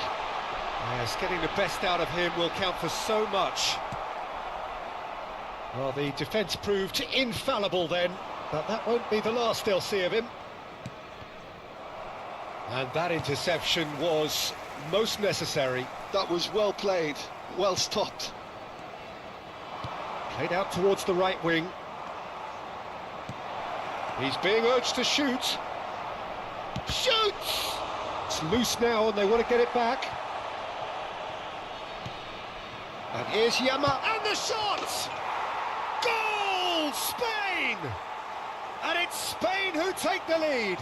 Yes, getting the best out of him will count for so much. Well, the defence proved infallible then. But that won't be the last they'll see of him. And that interception was most necessary. That was well played, well stopped. Played out towards the right wing. He's being urged to shoot. Shoots! It's loose now and they want to get it back. And here's Yama, and the shot! Goal! Spain! And it's Spain who take the lead.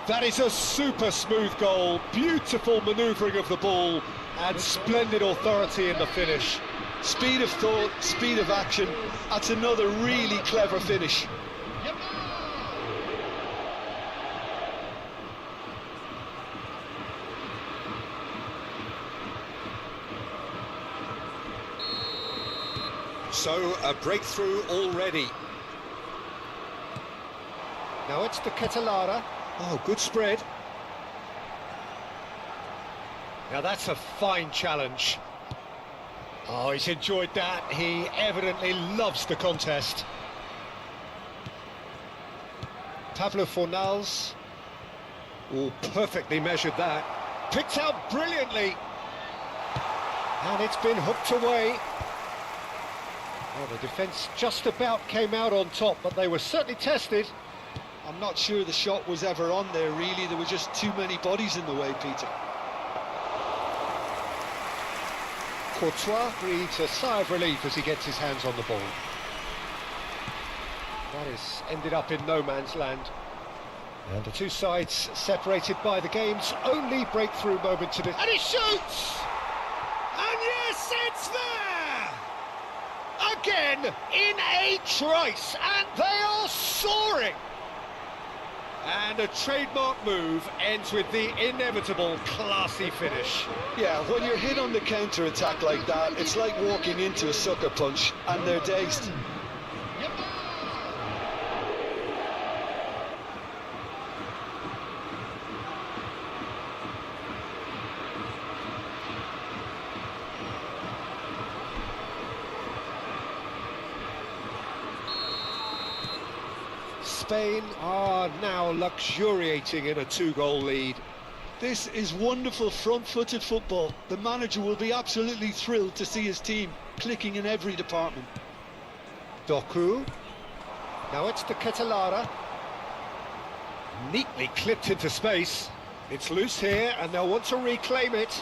That is a super smooth goal, beautiful manoeuvring of the ball and splendid authority in the finish. Speed of thought, speed of action, that's another really clever finish. So, a breakthrough already. Now it's the Catalara. Oh, good spread. Now that's a fine challenge. Oh, he's enjoyed that. He evidently loves the contest. Pablo Fornals. Oh, perfectly measured that. Picked out brilliantly. And it's been hooked away. Well, the defence just about came out on top, but they were certainly tested. I'm not sure the shot was ever on there, really. There were just too many bodies in the way, Peter. Courtois breathes a sigh of relief as he gets his hands on the ball. That has ended up in no man's land. And the two sides separated by the game's only breakthrough moment today. And he shoots! And yes, it's there! Again, in a trice, and they are soaring! And a trademark move ends with the inevitable classy finish. Yeah, when you're hit on the counter-attack like that, it's like walking into a sucker punch, and they're dazed. Spain are now luxuriating in a two-goal lead. This is wonderful front-footed football. The manager will be absolutely thrilled to see his team clicking in every department. Doku. Now it's the Catalara. Neatly clipped into space. It's loose here and they'll want to reclaim it.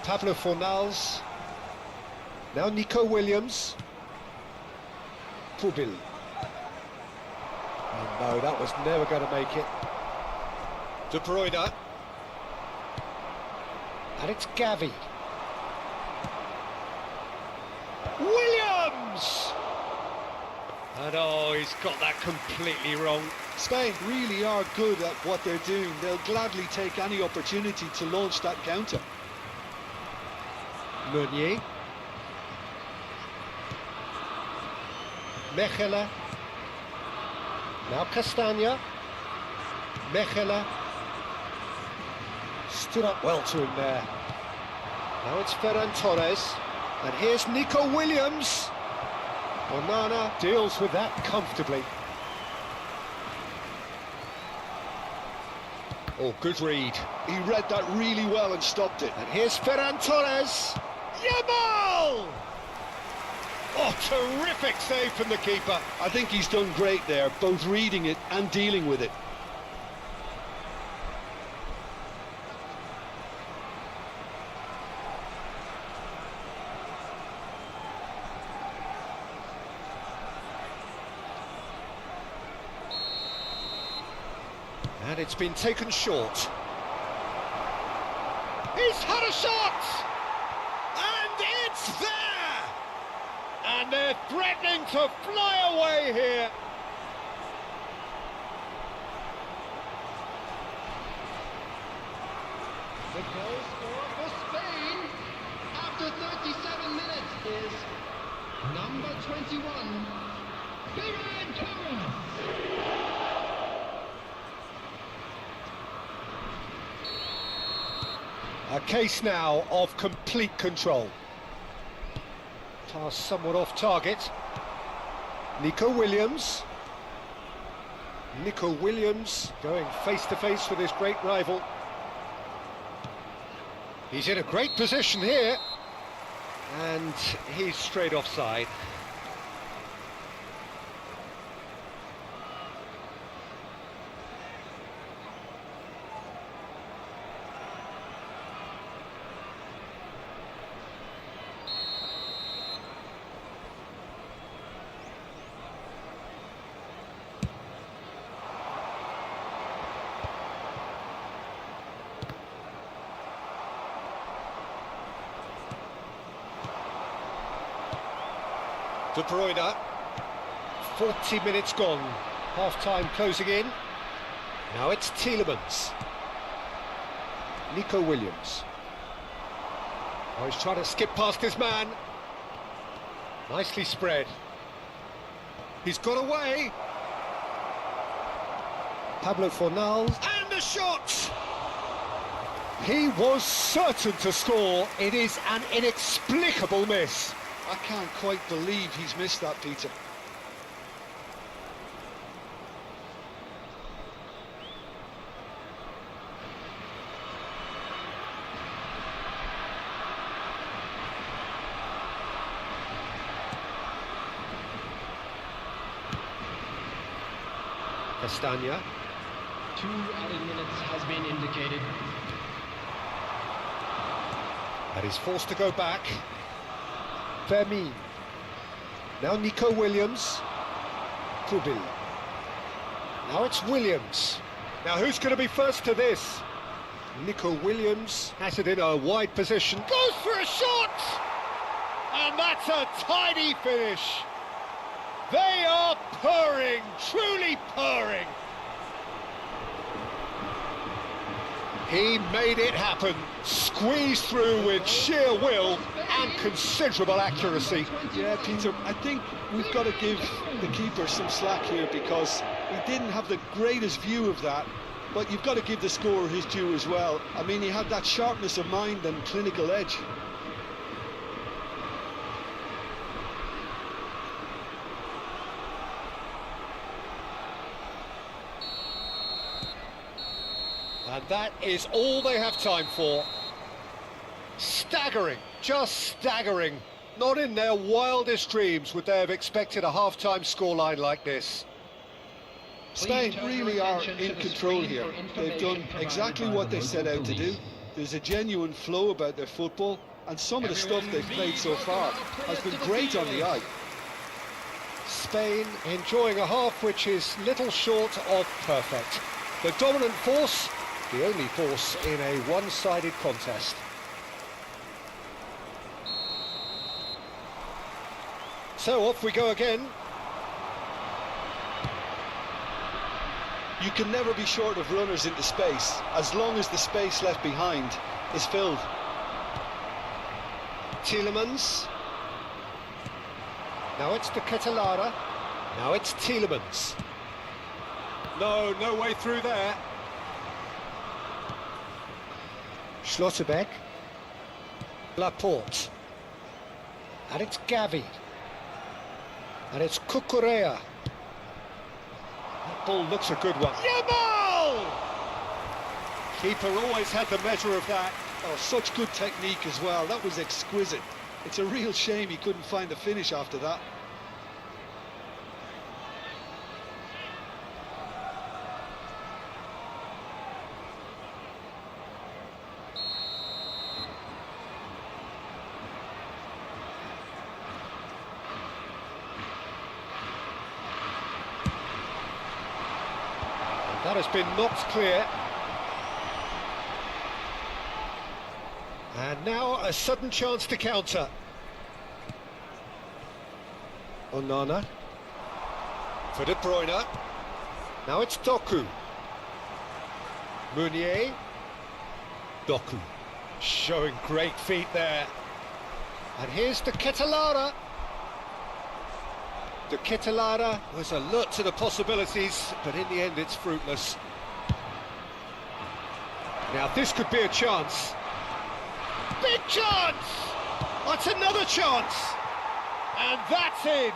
Pablo Fornals. Now Nico Williams. Pubil. Oh no, that was never going to make it. De Bruyne. And it's Gavi. Williams! And oh, he's got that completely wrong. Spain really are good at what they're doing. They'll gladly take any opportunity to launch that counter. Meunier. Mechelen. Now Castagna. Mechelen. Stood up well to him there. Now it's Ferran Torres. And here's Nico Williams. Onana deals with that comfortably. Oh, good read. He read that really well and stopped it. And here's Ferran Torres. Yamal! Oh, terrific save from the keeper. I think he's done great there, both reading it and dealing with it. And it's been taken short. He's had a shot! And it's there! And they're threatening to fly away here. The goal scorer for Spain after 37 minutes is number 21, Ferran Torres. A case now of complete control. Pass somewhat off target. Nico Williams. Nico Williams going face to face with his great rival. He's in a great position here. And he's straight offside. De Bruyne. 40 minutes gone. Half-time closing in. Now it's Tielemans. Nico Williams. Oh, he's trying to skip past his man. Nicely spread. He's got away. Pablo Fornals. And the shot! He was certain to score. It is an inexplicable miss. I can't quite believe he's missed that, Peter. Castagna. 2 added minutes has been indicated. And he's forced to go back. Vermeer. Now Nico Williams. Kubil. Now it's Williams. Now who's going to be first to this? Nico Williams has it in a wide position. Goes for a shot! And that's a tidy finish. They are purring, truly purring. He made it happen, squeezed through with sheer will and considerable accuracy. Yeah, Peter, I think we've got to give the keeper some slack here because he didn't have the greatest view of that, but you've got to give the scorer his due as well. I mean, he had that sharpness of mind and clinical edge. And that is all they have time for. Staggering, just staggering. Not in their wildest dreams would they have expected a half-time scoreline like this. Spain really are in control here. They've done exactly what they set out to do. There's a genuine flow about their football, and some of the stuff they've played so far has been great on the eye. Spain enjoying a half which is little short of perfect. The dominant force, the only force in a one-sided contest. So off we go again. You can never be short of runners into space, as long as the space left behind is filled. Tielemans. Now it's De Ketelaere. Now it's Tielemans. No way through there. Schlotterbeck. Laporte. And it's Gavi. And it's Cucurella. That ball looks a good one. Yamal! Keeper always had the measure of that. Oh, such good technique as well. That was exquisite. It's a real shame he couldn't find a finish after that. That has been knocked clear. And now a sudden chance to counter. Onana. For De Bruyne. Now it's Doku. Meunier. Doku. Showing great feet there. And here's De Ketelaere. De Ketelaere was alert to the possibilities, but in the end it's fruitless. Now this could be a chance. Big chance! That's another chance! And that's in!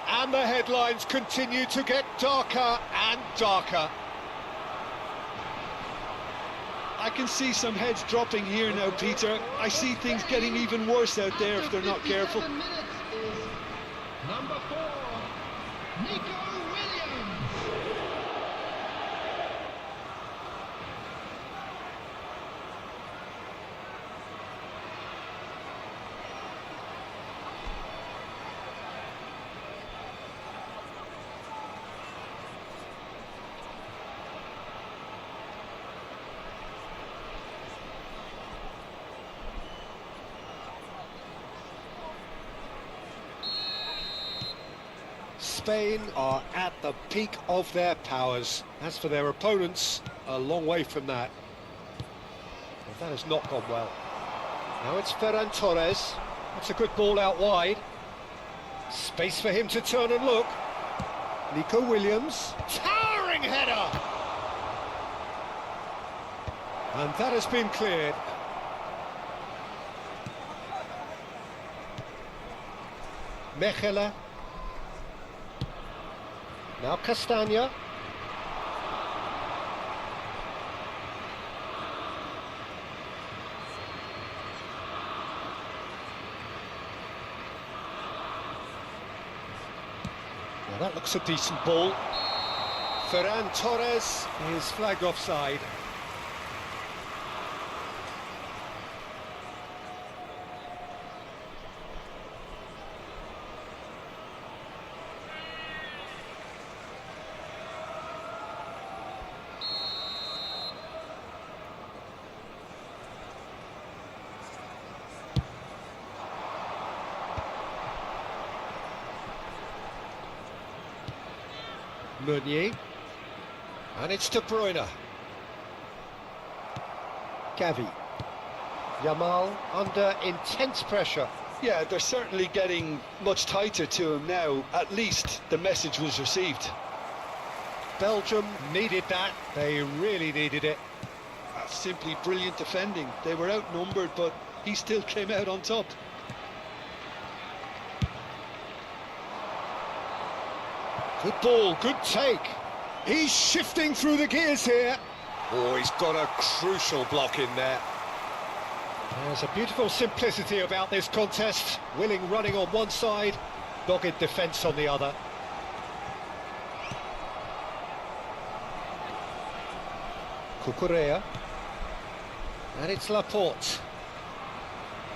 And the headlines continue to get darker and darker. I can see some heads dropping here now, Peter. I see things getting even worse out there if they're not careful. Number 4, Nico Williams. Spain are at the peak of their powers. As for their opponents, a long way from that. But that has not gone well. Now it's Ferran Torres. That's a good ball out wide. Space for him to turn and look. Nico Williams. Towering header! And that has been cleared. Mechela. Now Castagna. Now that looks a decent ball. Ferran Torres is flagged offside. Meunier, and it's De Bruyne. Gavi. Yamal under intense pressure. Yeah, they're certainly getting much tighter to him now. At least the message was received. Belgium needed that. They really needed it. That's simply brilliant defending. They were outnumbered, but he still came out on top. Good ball, good take. He's shifting through the gears here. Oh, he's got a crucial block in there. There's a beautiful simplicity about this contest. Willing running on one side, dogged defence on the other. Cucurella. And it's Laporte.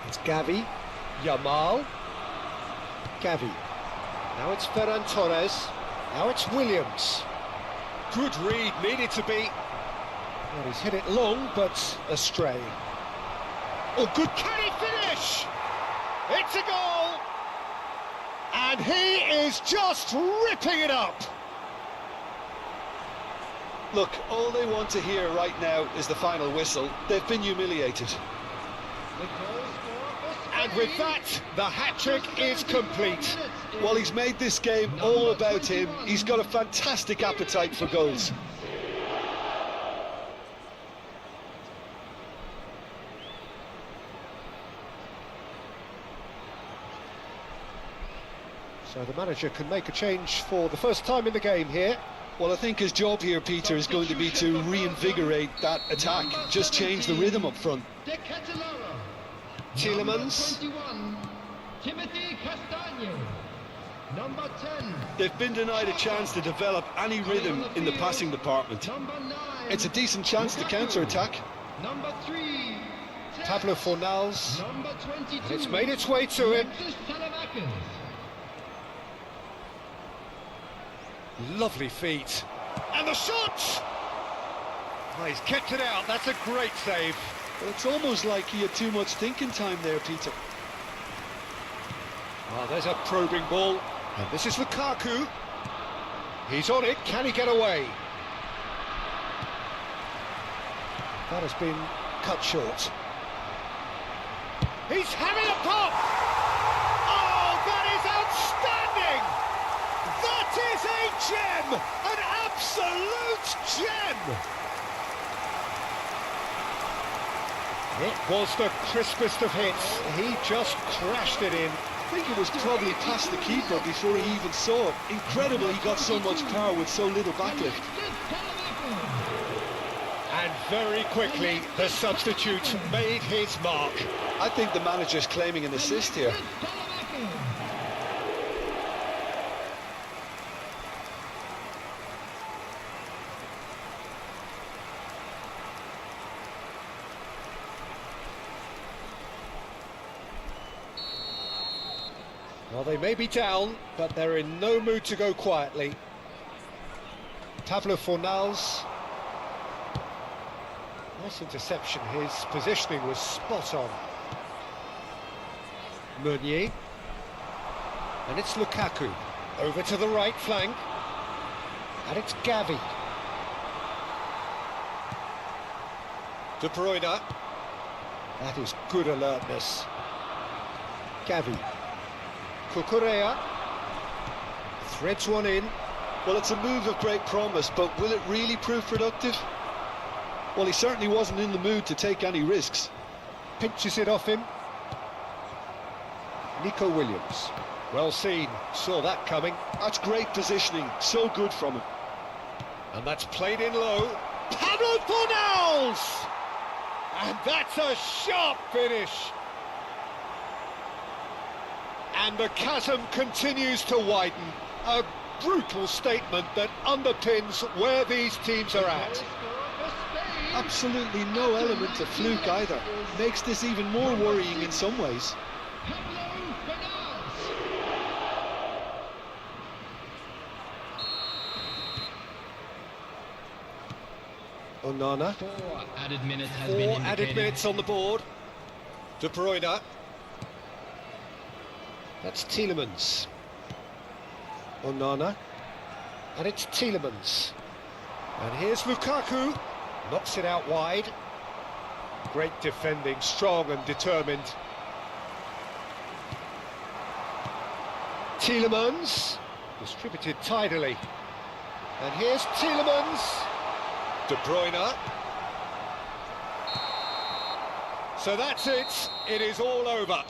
It's Gavi. Yamal. Gavi. Now it's Ferran Torres. Now it's Williams. Good read, needed to be. Well, he's hit it long, but astray. Oh, good, can he finish? It's a goal! And he is just ripping it up! Look, all they want to hear right now is the final whistle. They've been humiliated. And with that, the hat-trick is complete. Well, he's made this game all about him. He's got a fantastic appetite for goals. So the manager can make a change for the first time in the game here. Well, I think his job here, Peter, is going to be to reinvigorate that attack. Just change the rhythm up front. Tielemans. Number 10. They've been denied a chance to develop any rhythm in the passing department. It's a decent chance to counter-attack. Number 3. Pablo Fornals. Number 22. And it's made its way to him. Lovely feet. And the shot! Oh, he's kept it out. That's a great save. Well, it's almost like he had too much thinking time there, Peter. Oh, there's a probing ball. And this is Lukaku. He's on it. Can he get away? That has been cut short. He's having a pop! Oh, that is outstanding! That is a gem! An absolute gem! It was the crispest of hits. He just crashed it in. I think it was probably past the keeper before he even saw it. Incredible he got so much power with so little backlift. And very quickly, the substitute made his mark. I think the manager's claiming an assist here. Well, they may be down, but they're in no mood to go quietly. Pablo Fornals. Nice interception. His positioning was spot on. Meunier. And it's Lukaku. Over to the right flank. And it's Gavi. De Bruyne. That is good alertness. Gavi. Cucurella. Threads one in. Well, it's a move of great promise, but will it really prove productive? Well, he certainly wasn't in the mood to take any risks. Pinches it off him. Nico Williams. Well seen, saw that coming. That's great positioning, so good from him. And that's played in low. Pablo Fornals! And that's a sharp finish. And the chasm continues to widen. A brutal statement that underpins where these teams are at. Absolutely no element of fluke either. Makes this even more worrying in some ways. Onana. Four added minutes has Four been indicated. added minutes on the board. De Bruyne. That's Tielemans. Onana. And it's Tielemans. And here's Lukaku. Knocks it out wide. Great defending, strong and determined. Tielemans. Distributed tidily. And here's Tielemans. De Bruyne. So that's it. It is all over.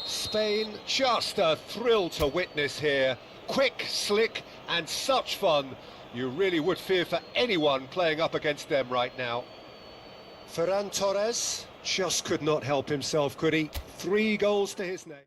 Spain, just a thrill to witness here. Quick, slick, and such fun. You really would fear for anyone playing up against them right now. Ferran Torres just could not help himself, could he? 3 goals to his name.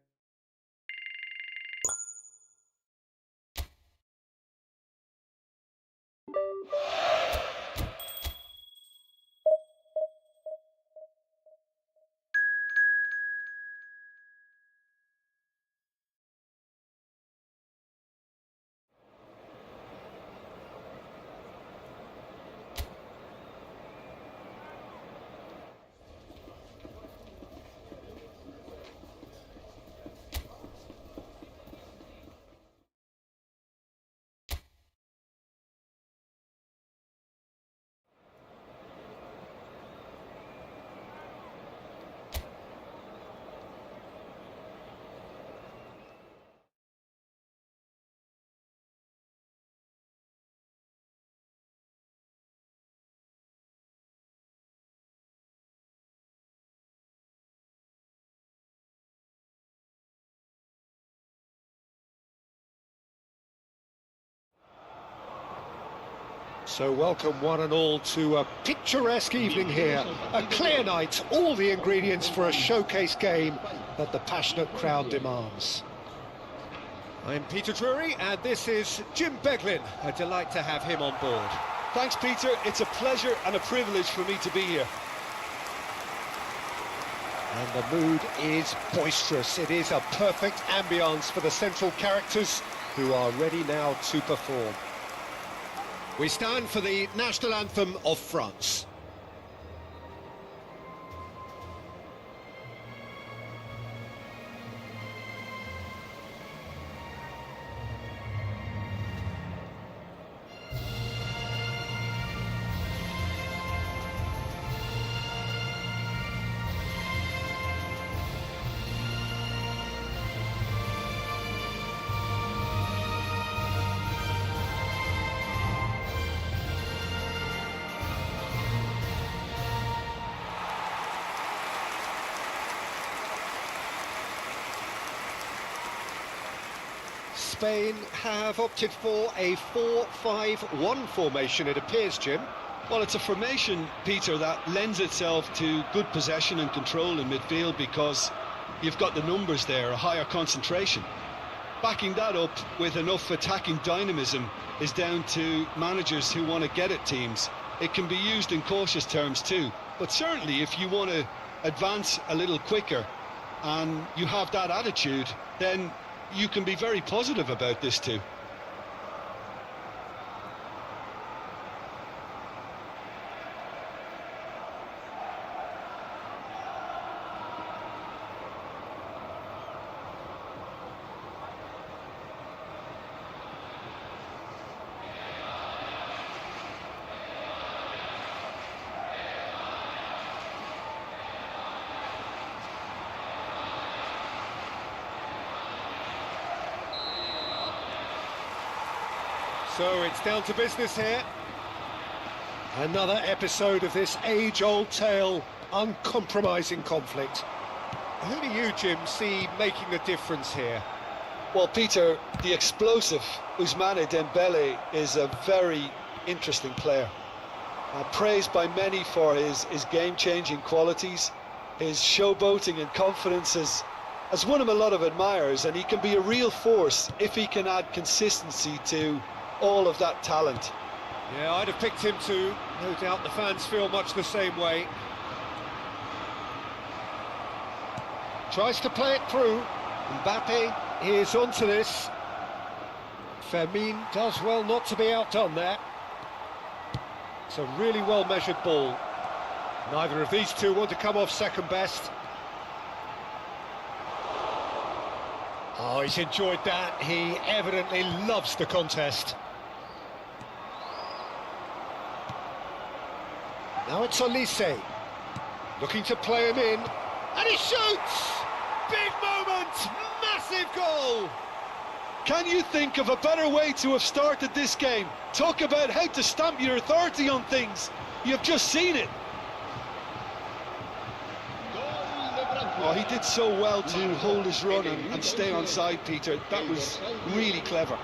So welcome one and all to a picturesque evening here. A clear night, all the ingredients for a showcase game that the passionate crowd demands. I'm Peter Drury and this is Jim Beglin. A delight to have him on board. Thanks, Peter. It's a pleasure and a privilege for me to be here. And the mood is boisterous. It is a perfect ambience for the central characters who are ready now to perform. We stand for the national anthem of France. Spain have opted for a 4-5-1 formation, it appears, Jim. Well, it's a formation, Peter, that lends itself to good possession and control in midfield because you've got the numbers there, a higher concentration. Backing that up with enough attacking dynamism is down to managers who want to get at teams. It can be used in cautious terms too, but certainly if you want to advance a little quicker and you have that attitude, then you can be very positive about this too. So it's down to business here. Another episode of this age-old tale, uncompromising conflict. Who do you, Jim, see making the difference here? Well, Peter, the explosive Ousmane Dembele is a very interesting player. Praised by many for his game-changing qualities. His showboating and confidence has won him a lot of admirers, and he can be a real force if he can add consistency to all of that talent. Yeah, I'd have picked him too. No doubt the fans feel much the same way. Tries to play it through. Mbappe is onto this. Fermin does well not to be outdone there. It's a really well-measured ball. Neither of these two want to come off second best. Oh, he's enjoyed that. He evidently loves the contest. Now it's Olise, looking to play him in, and he shoots! Big moment, massive goal! Can you think of a better way to have started this game? Talk about how to stamp your authority on things. You've just seen it. Oh, he did so well to hold his run and stay on side, Peter. That was really clever.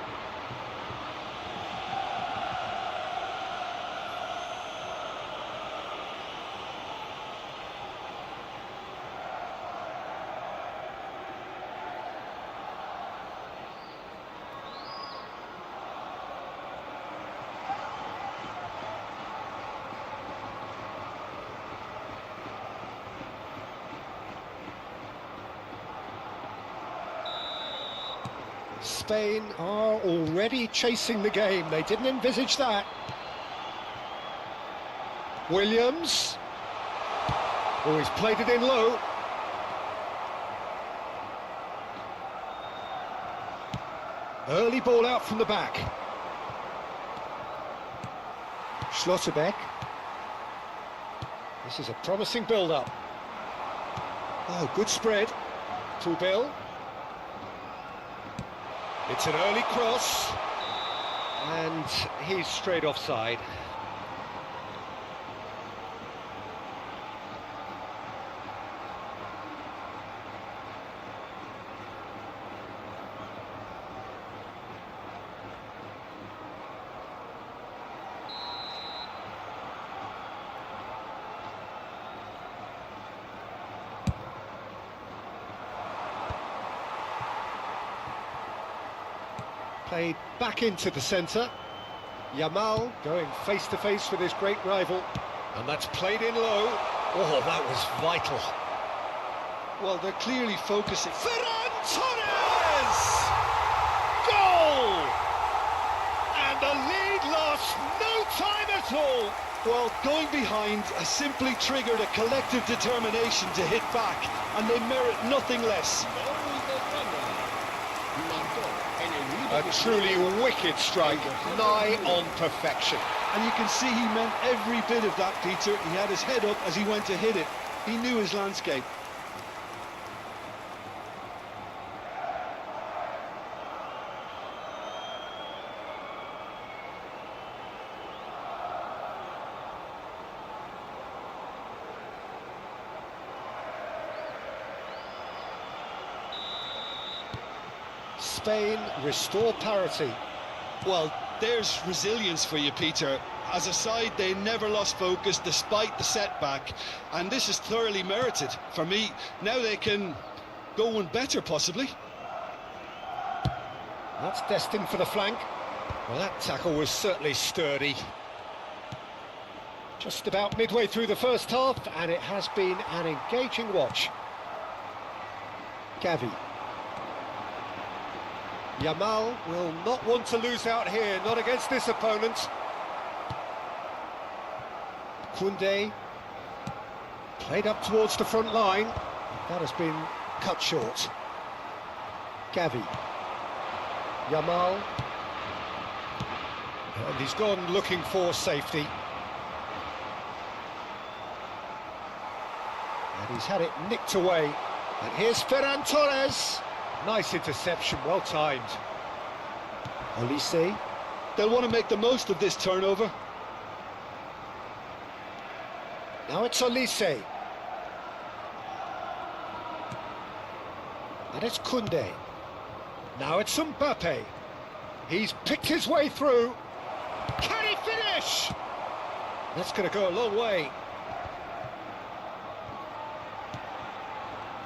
Spain are already chasing the game. They didn't envisage that. Williams. Oh, he's played it in low. Early ball out from the back. Schlotterbeck. This is a promising build-up. Oh, good spread. Tubil. It's an early cross, and he's straight offside. Played back into the centre. Yamal going face-to-face with his great rival. And that's played in low. Oh, that was vital. Well, they're clearly focusing. Ferran Torres! Goal! And the lead lost no time at all. Well, going behind has simply triggered a collective determination to hit back, and they merit nothing less. A truly wicked strike, nigh on perfection. And you can see he meant every bit of that, Peter. He had his head up as he went to hit it. He knew his landscape. Spain restore parity. Well, there's resilience for you, Peter. As a side, they never lost focus despite the setback, and this is thoroughly merited. For me, now they can go one better, possibly. That's destined for the flank. Well, that tackle was certainly sturdy. Just about midway through the first half, and it has been an engaging watch. Gavi. Yamal will not want to lose out here, not against this opponent. Koundé played up towards the front line. That has been cut short. Gavi. Yamal. And he's gone looking for safety. And he's had it nicked away. And here's Ferran Torres. Nice interception, well timed. Olise They'll want to make the most of this turnover. Now it's Olise. And it's Koundé. Now it's Mbappe. He's picked his way through. Can he finish? That's going to go a long way.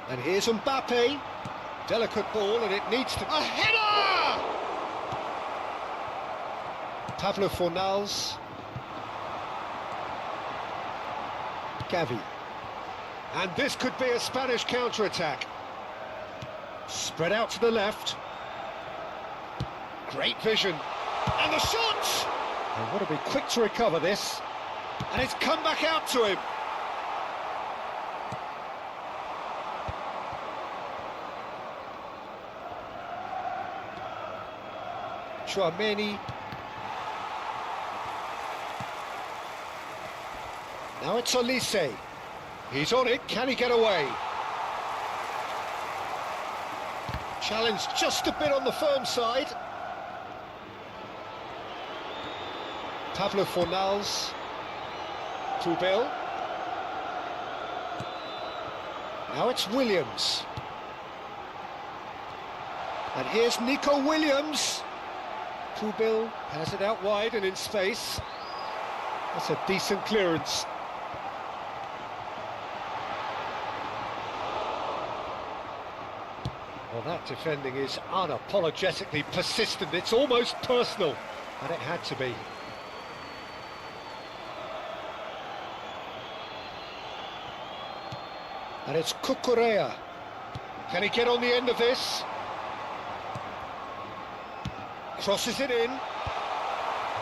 And here's Mbappe. Delicate ball, and it needs to... A header! Pablo Fornals. Gavi. And this could be a Spanish counter-attack. Spread out to the left. Great vision. And the shot! And want to be quick to recover this. And it's come back out to him. Chouameni. Now it's Olise. He's on it, can he get away? Challenge just a bit on the firm side. Pablo Fornals. Bill. Now it's Williams. And here's Nico Williams. Bill has it out wide and in space. That's a decent clearance. Well, that defending is unapologetically persistent. It's almost personal, and it had to be. And it's Cucurella. Can he get on the end of this? Crosses it in.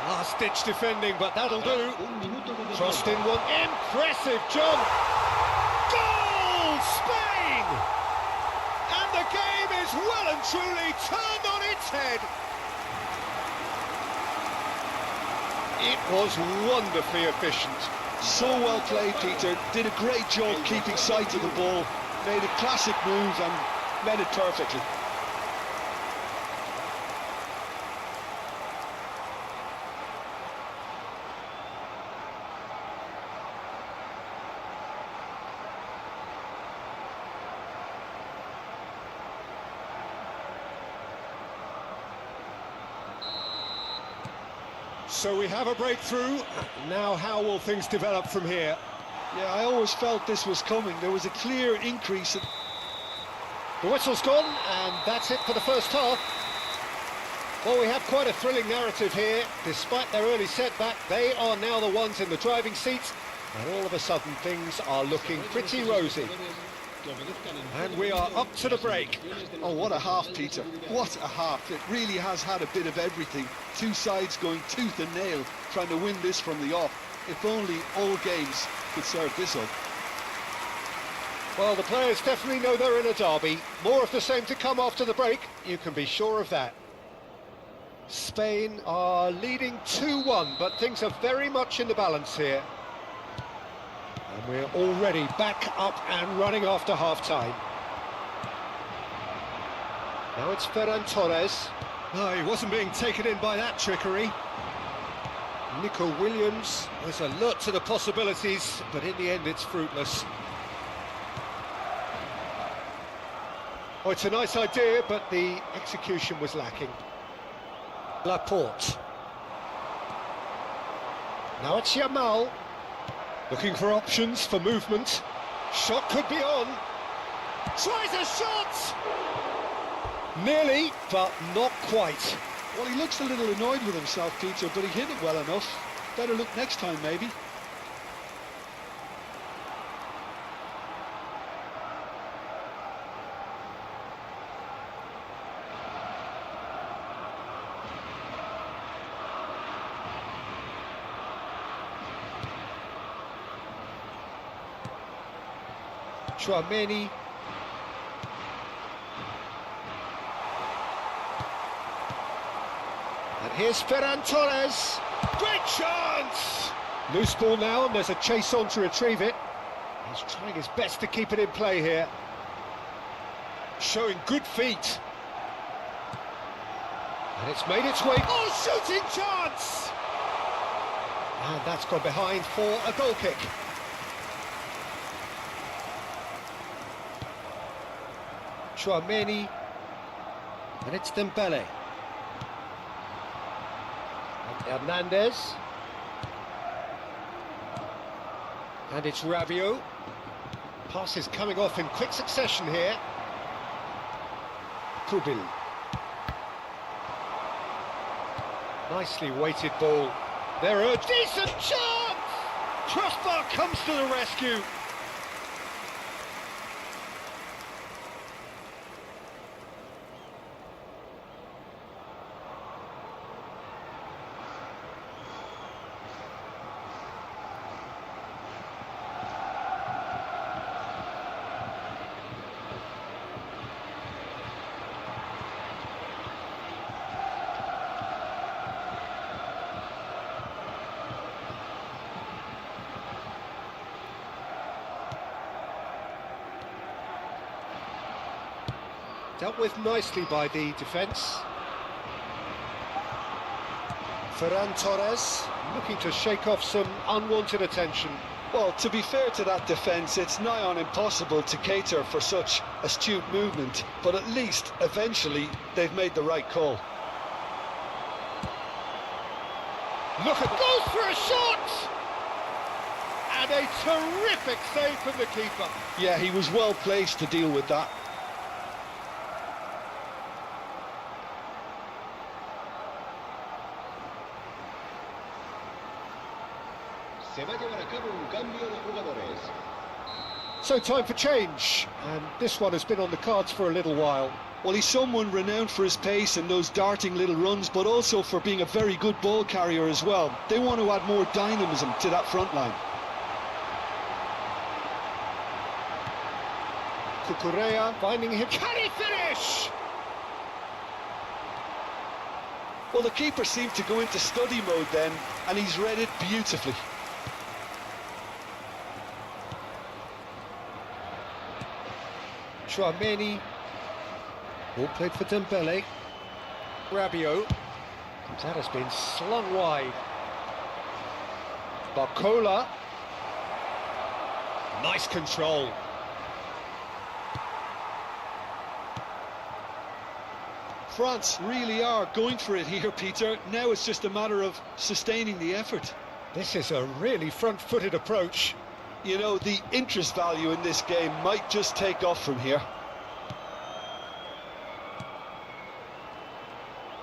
Last-ditch defending, but that'll do. Crossed in one. Impressive jump. Goal, Spain! And the game is well and truly turned on its head. It was wonderfully efficient. So well played, Peter. Did a great job keeping sight of the ball. Made a classic move and led it perfectly. So we have a breakthrough. Now how will things develop from here? Yeah, I always felt this was coming. There was a clear increase. The whistle's gone, and that's it for the first half. Well, we have quite a thrilling narrative here. Despite their early setback, they are now the ones in the driving seats, and all of a sudden things are looking pretty rosy. And we are up to the break. Oh, what a half, Peter. What a half. It really has had a bit of everything. Two sides going tooth and nail, trying to win this from the off. If only all games could serve this up. Well, the players definitely know they're in a derby. More of the same to come after the break, you can be sure of that. Spain are leading 2-1, but things are very much in the balance here. And we're already back up and running after half-time. Now it's Ferran Torres. No, he wasn't being taken in by that trickery. Nico Williams was alert to the possibilities, but in the end it's fruitless. Oh, it's a nice idea, but the execution was lacking. Laporte. Now it's Yamal. Looking for options for movement. Shot could be on. Tries a shot! Nearly, but not quite. Well, he looks a little annoyed with himself, Peter, but he hit it well enough. Better look next time, maybe. Chouameni. And here's Ferran Torres. Great chance! Loose ball now, and there's a chase on to retrieve it. He's trying his best to keep it in play here. Showing good feet. And it's made its way. Oh, shooting chance! And that's gone behind for a goal kick. Chouameni. And it's Dembele. And Hernandez. And it's Rabiot. Passes coming off in quick succession here. Kubil. Nicely weighted ball. There a decent chance! Crossbar comes to the rescue. Dealt with nicely by the defence. Ferran Torres looking to shake off some unwanted attention. Well, to be fair to that defence, it's nigh on impossible to cater for such astute movement, but at least, eventually, they've made the right call. Look at goes for a shot! And a terrific save from the keeper. Yeah, he was well placed to deal with that. So time for change, and this one has been on the cards for a little while. Well, he's someone renowned for his pace and those darting little runs, but also for being a very good ball carrier as well. They want to add more dynamism to that front line. Cucurella finding him. Can he finish? Well, the keeper seemed to go into study mode then, and he's read it beautifully. Chouameni. Ball played for Dembele. Rabiot. That has been slung wide. Barcola. Nice control. France really are going for it here, Peter. Now it's just a matter of sustaining the effort. This is a really front-footed approach. You know, the interest value in this game might just take off from here.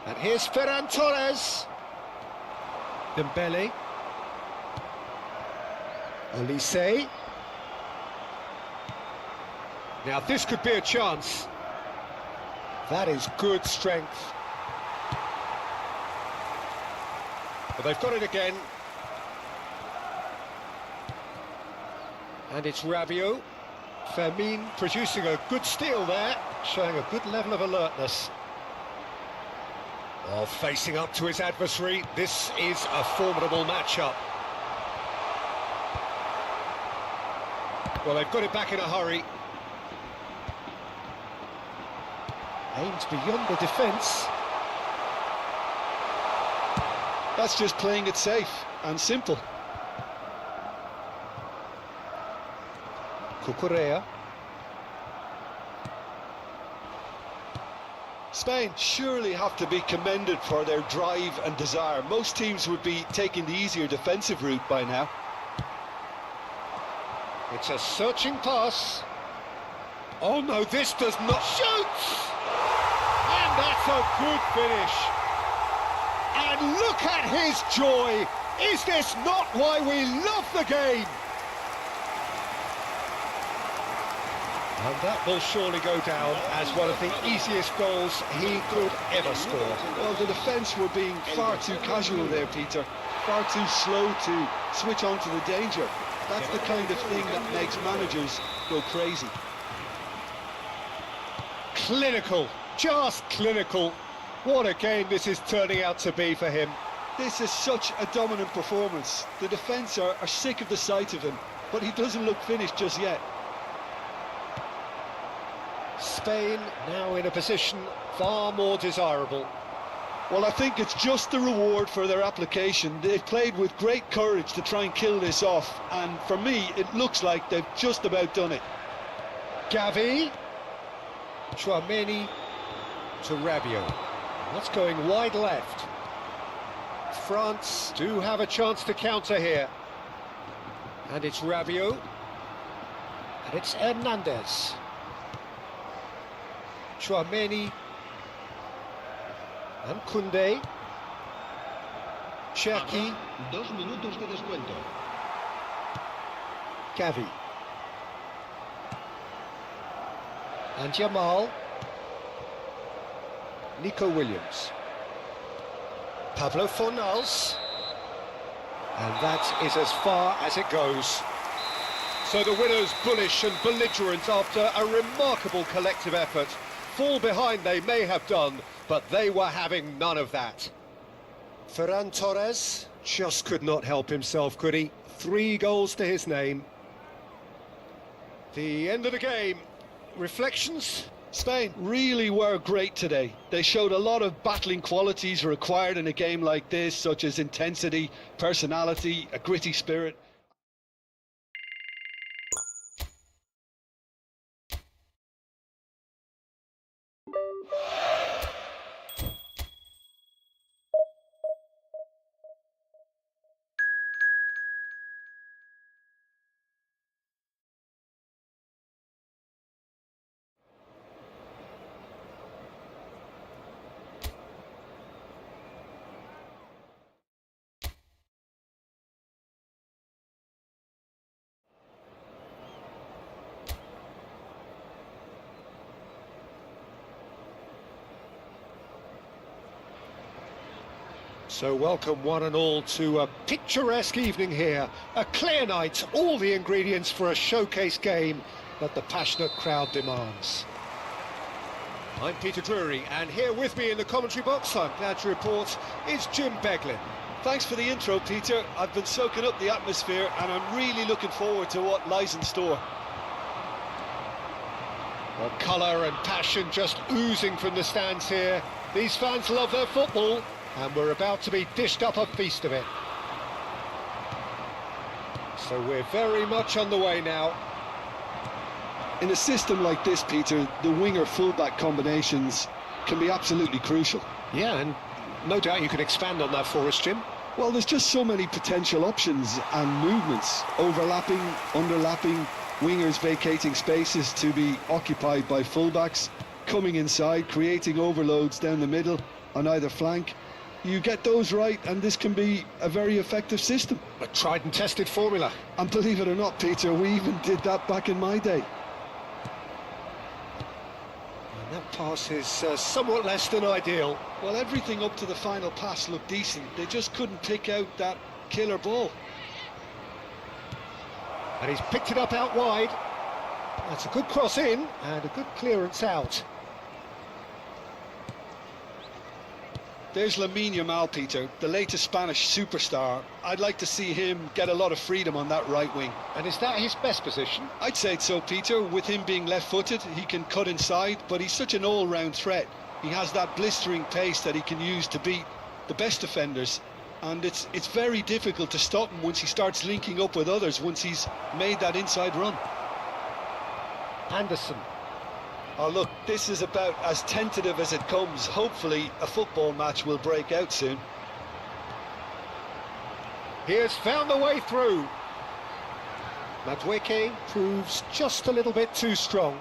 And here's Ferran Torres. Dembele. Olise. Now this could be a chance. That is good strength. But they've got it again. And it's Rabiot. Fermin producing a good steal there, showing a good level of alertness. Oh, facing up to his adversary, this is a formidable matchup. Well, they've got it back in a hurry. Aims beyond the defence. That's just playing it safe and simple. Cucurella. Spain surely have to be commended for their drive and desire. Most teams would be taking the easier defensive route by now. It's a searching pass. Oh no, this does not shoot! And that's a good finish. And look at his joy. Is this not why we love the game? And that will surely go down as one of the easiest goals he could ever score. Well, the defence were being far too casual there, Peter. Far too slow to switch on to the danger. That's the kind of thing that makes managers go crazy. Clinical, just clinical. What a game this is turning out to be for him. This is such a dominant performance. The defence are sick of the sight of him, but he doesn't look finished just yet. Spain now in a position far more desirable. Well, I think it's just the reward for their application. They've played with great courage to try and kill this off, and for me, it looks like they've just about done it. Gavi. Chouameni to Rabiot. That's going wide left. France do have a chance to counter here. And it's Rabiot. And it's Hernandez. Chouameni. And Koundé. Cherki. 2 minutos de descuento. Gavi. And Yamal. Nico Williams. Pablo Fornals. And that is as far as it goes. So the winners bullish and belligerent after a remarkable collective effort. Fall behind they may have done, but they were having none of that. Ferran Torres just could not help himself, could he? 3 goals to his name. The end of the game. Reflections? Spain really were great today. They showed a lot of battling qualities required in a game like this, such as intensity, personality, a gritty spirit. So welcome one and all to a picturesque evening here. A clear night, all the ingredients for a showcase game that the passionate crowd demands. I'm Peter Drury, and here with me in the commentary box, I'm glad to report, is Jim Beglin. Thanks for the intro, Peter. I've been soaking up the atmosphere and I'm really looking forward to what lies in store. Well, colour and passion just oozing from the stands here. These fans love their football, and we're about to be dished up a feast of it. So we're very much on the way now. In a system like this, Peter, the winger-fullback combinations can be absolutely crucial. Yeah, and no doubt you can expand on that for us, Jim. Well, there's just so many potential options and movements, overlapping, underlapping, wingers vacating spaces to be occupied by fullbacks, coming inside, creating overloads down the middle on either flank. You get those right and this can be a very effective system. A tried and tested formula. And believe it or not, Peter, we even did that back in my day. And that pass is somewhat less than ideal. Well, everything up to the final pass looked decent. They just couldn't pick out that killer ball. And he's picked it up out wide. That's a good cross in and a good clearance out. There's Lamine Yamal, Peter, the latest Spanish superstar. I'd like to see him get a lot of freedom on that right wing. And is that his best position? I'd say so, Peter. With him being left-footed, he can cut inside, but he's such an all-round threat. He has that blistering pace that he can use to beat the best defenders, and it's very difficult to stop him once he starts linking up with others, once he's made that inside run. Anderson. Oh, look, this is about as tentative as it comes. Hopefully, a football match will break out soon. He has found the way through. Madueke proves just a little bit too strong.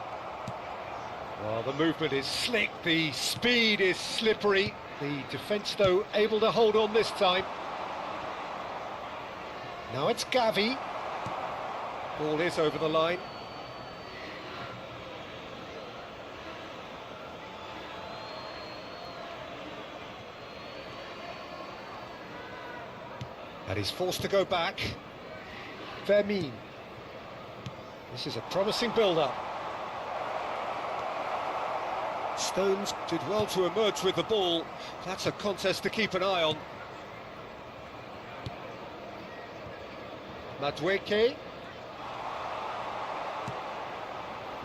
Well, the movement is slick, the speed is slippery. The defence, though, able to hold on this time. Now it's Gavi. Ball is over the line. And he's forced to go back. Vermin. This is a promising build-up. Stones did well to emerge with the ball. That's a contest to keep an eye on. Madueke.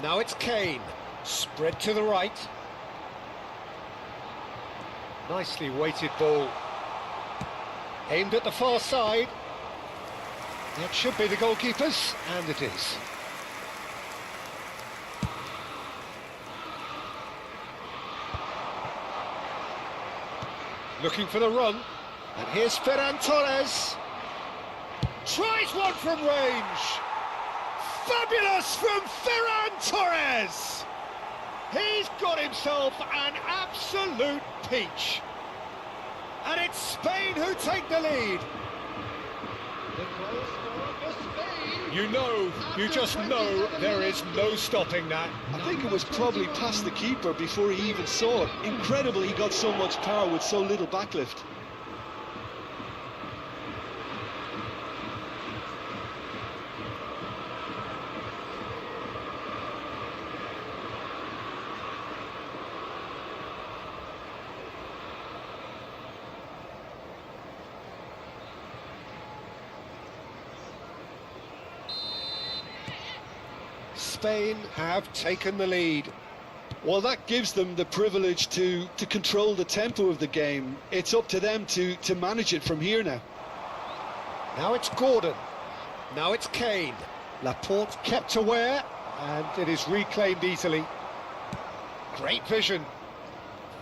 Now it's Kane. Spread to the right. Nicely weighted ball. Aimed at the far side. It should be the goalkeeper's, and it is. Looking for the run. And here's Ferran Torres. Tries one from range. Fabulous from Ferran Torres. He's got himself an absolute peach. And it's Spain who take the lead. The goal scorer for Spain. You just know there is no stopping that. I think it was probably past the keeper before he even saw it. Incredible he got so much power with so little backlift. Spain have taken the lead. Well, that gives them the privilege to control the tempo of the game. It's up to them to manage it from here now. Now it's Gordon. Now it's Kane. Laporte kept aware, and it is reclaimed easily. Great vision.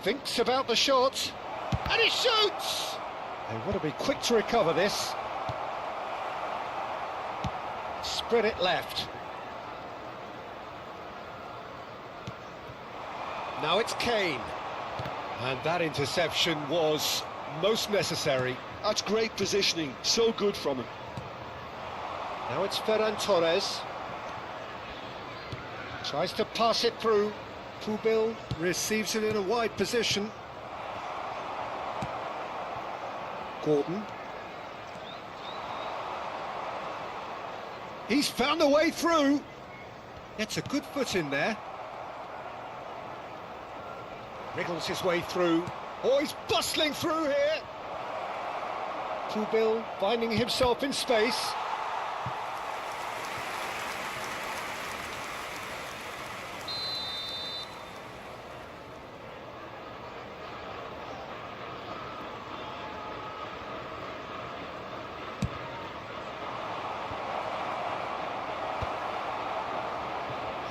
Thinks about the shot, and he shoots! They want to be quick to recover this. Spread it left. Now it's Kane. And that interception was most necessary. That's great positioning, so good from him. Now it's Ferran Torres. Tries to pass it through. Pubil receives it in a wide position. Gordon. He's found a way through. Gets a good foot in there. Wriggles his way through. Oh, he's bustling through here. Pubil finding himself in space.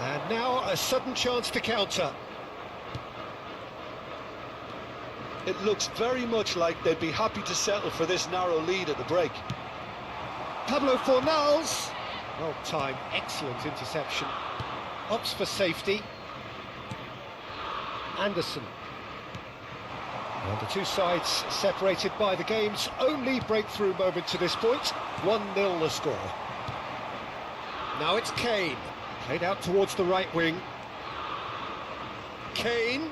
And now a sudden chance to counter. It looks very much like they'd be happy to settle for this narrow lead at the break. Pablo Fornals. Well timed, excellent interception. Opts for safety. Anderson. And the two sides separated by the game's only breakthrough moment to this point. 1-0 the score. Now it's Kane. Played out towards the right wing. Kane.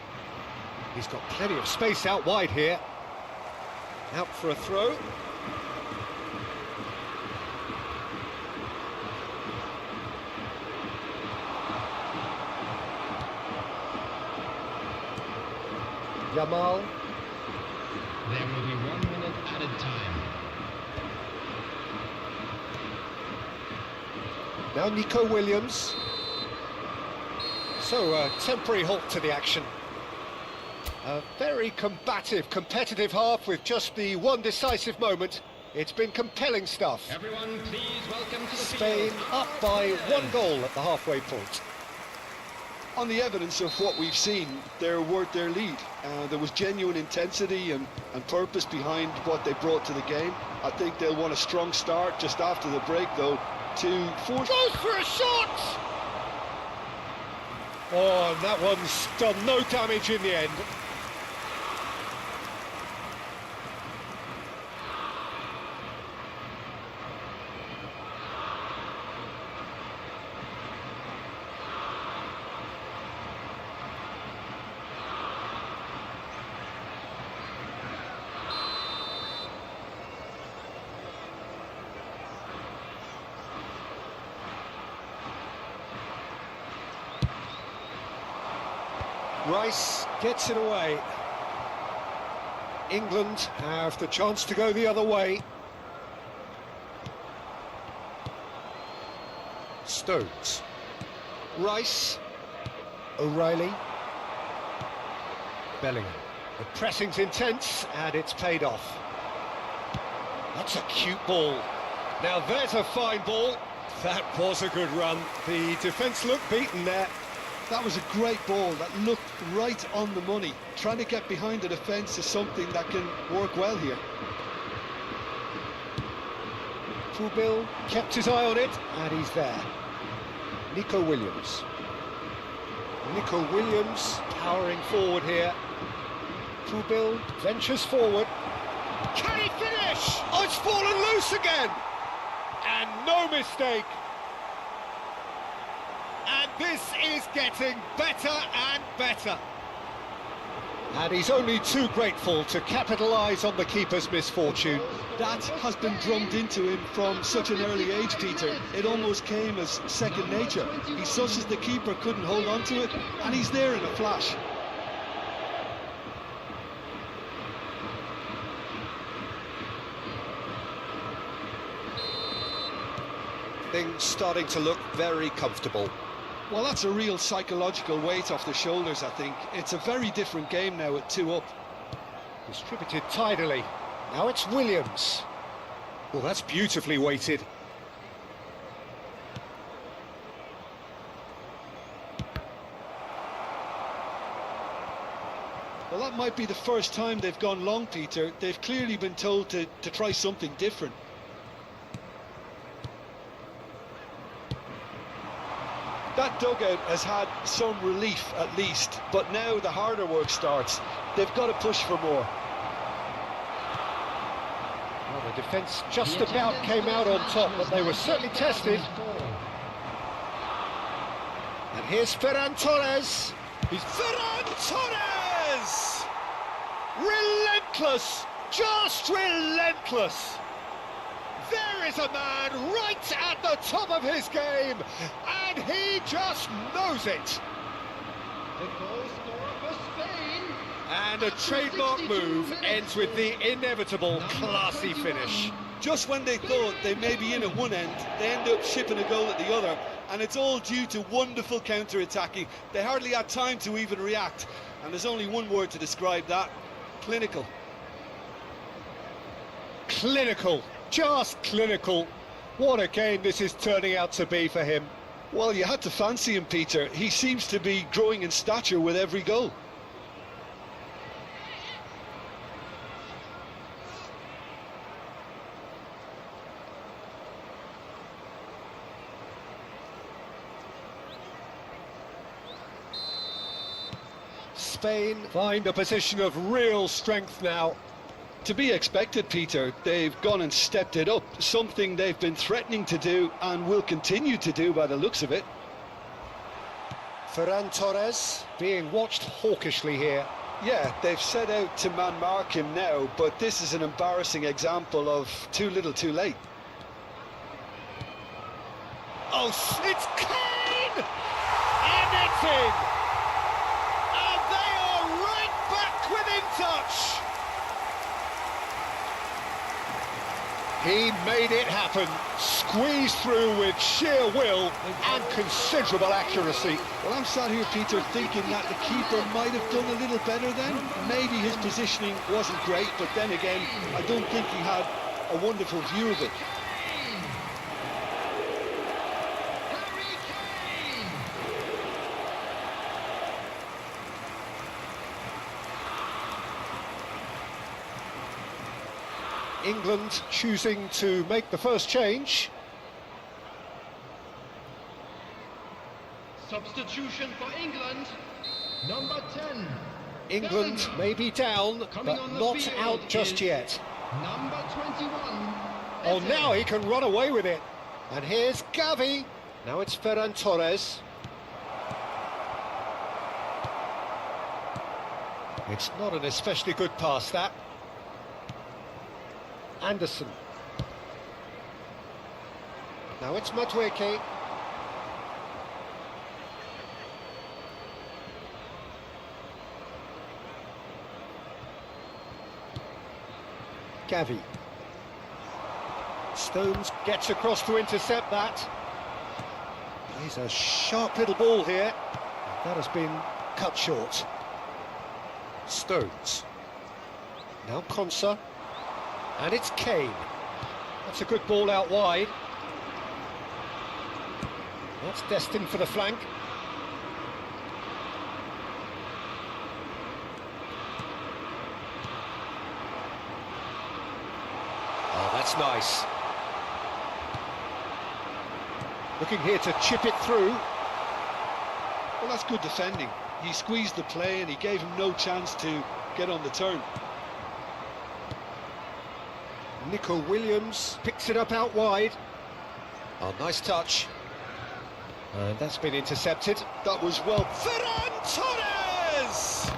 He's got plenty of space out wide here. Out for a throw. Yamal. There will be 1 minute added time. Now Nico Williams. So a temporary halt to the action. A very combative, competitive half with just the one decisive moment. It's been compelling stuff. Everyone, please welcome to the Spain field. up by 1 goal at the halfway point. On the evidence of what we've seen, they're worth their lead. There was genuine intensity and purpose behind what they brought to the game. I think they'll want a strong start just after the break, though, to force... Goes for a shot! Oh, and that one's done no damage in the end. Rice gets it away. England have the chance to go the other way. Stones. Rice. O'Reilly. Bellingham. The pressing's intense, and it's paid off. That's a cute ball. Now there's a fine ball. That was a good run. The defence looked beaten there. That was a great ball that looked right on the money. Trying to get behind the defence is something that can work well here. Fubil kept his eye on it, and he's there. Nico Williams. Nico Williams powering forward here. Fubil ventures forward. Can he finish? Oh, it's fallen loose again! And no mistake. And this is getting better and better. And he's only too grateful to capitalise on the keeper's misfortune. That has been drummed into him from such an early age, Peter. It almost came as second nature. He susses the keeper couldn't hold on to it, and he's there in a flash. Things starting to look very comfortable. Well, that's a real psychological weight off the shoulders, I think. It's a very different game now at 2 up. Distributed tidily. Now it's Williams. Well, that's beautifully weighted. Well, that might be the first time they've gone long, Peter. They've clearly been told to try something different. That dugout has had some relief at least, but now the harder work starts. They've got to push for more. Well, the defence just about came out on top, but they were certainly tested. And here's Ferran Torres. He's Ferran Torres! Relentless! Just relentless! There is a man right at the top of his game, and he just knows it. The goal scorer for Spain. And a trademark move ends with the inevitable classy finish. Just when they thought they may be in at one end, they end up shipping a goal at the other, and it's all due to wonderful counter-attacking. They hardly had time to even react, and there's only one word to describe that: clinical. Clinical. Just clinical. What a game this is turning out to be for him. Well, you had to fancy him, Peter. He seems to be growing in stature with every goal. Spain find a position of real strength now. To be expected, Peter. They've gone and stepped it up, something they've been threatening to do and will continue to do by the looks of it. Ferran Torres being watched hawkishly here. Yeah, they've set out to man-mark him now, but this is an embarrassing example of too little too late. Oh, it's Kane! And it's in! And they are right back within touch! He made it happen, squeezed through with sheer will and considerable accuracy. Well, I'm sat here, Peter, thinking that the keeper might have done a little better then. Maybe his positioning wasn't great, but then again, I don't think he had a wonderful view of it. England choosing to make the first change. Substitution for England. Number 10. England may be down, but not out just yet. Number 21. Oh, now he can run away with it. And here's Gavi. Now it's Ferran Torres. It's not an especially good pass, that. Anderson. Now it's Madueke. Gavi. Stones gets across to intercept that. Plays a sharp little ball here. That has been cut short. Stones. Now Konsa. And it's Kane. That's a good ball out wide. That's destined for the flank. Oh, that's nice. Looking here to chip it through. Well, that's good defending. He squeezed the play and he gave him no chance to get on the turn. Nico Williams picks it up out wide. Oh, nice touch. And that's been intercepted. That was well. Ferran Torres!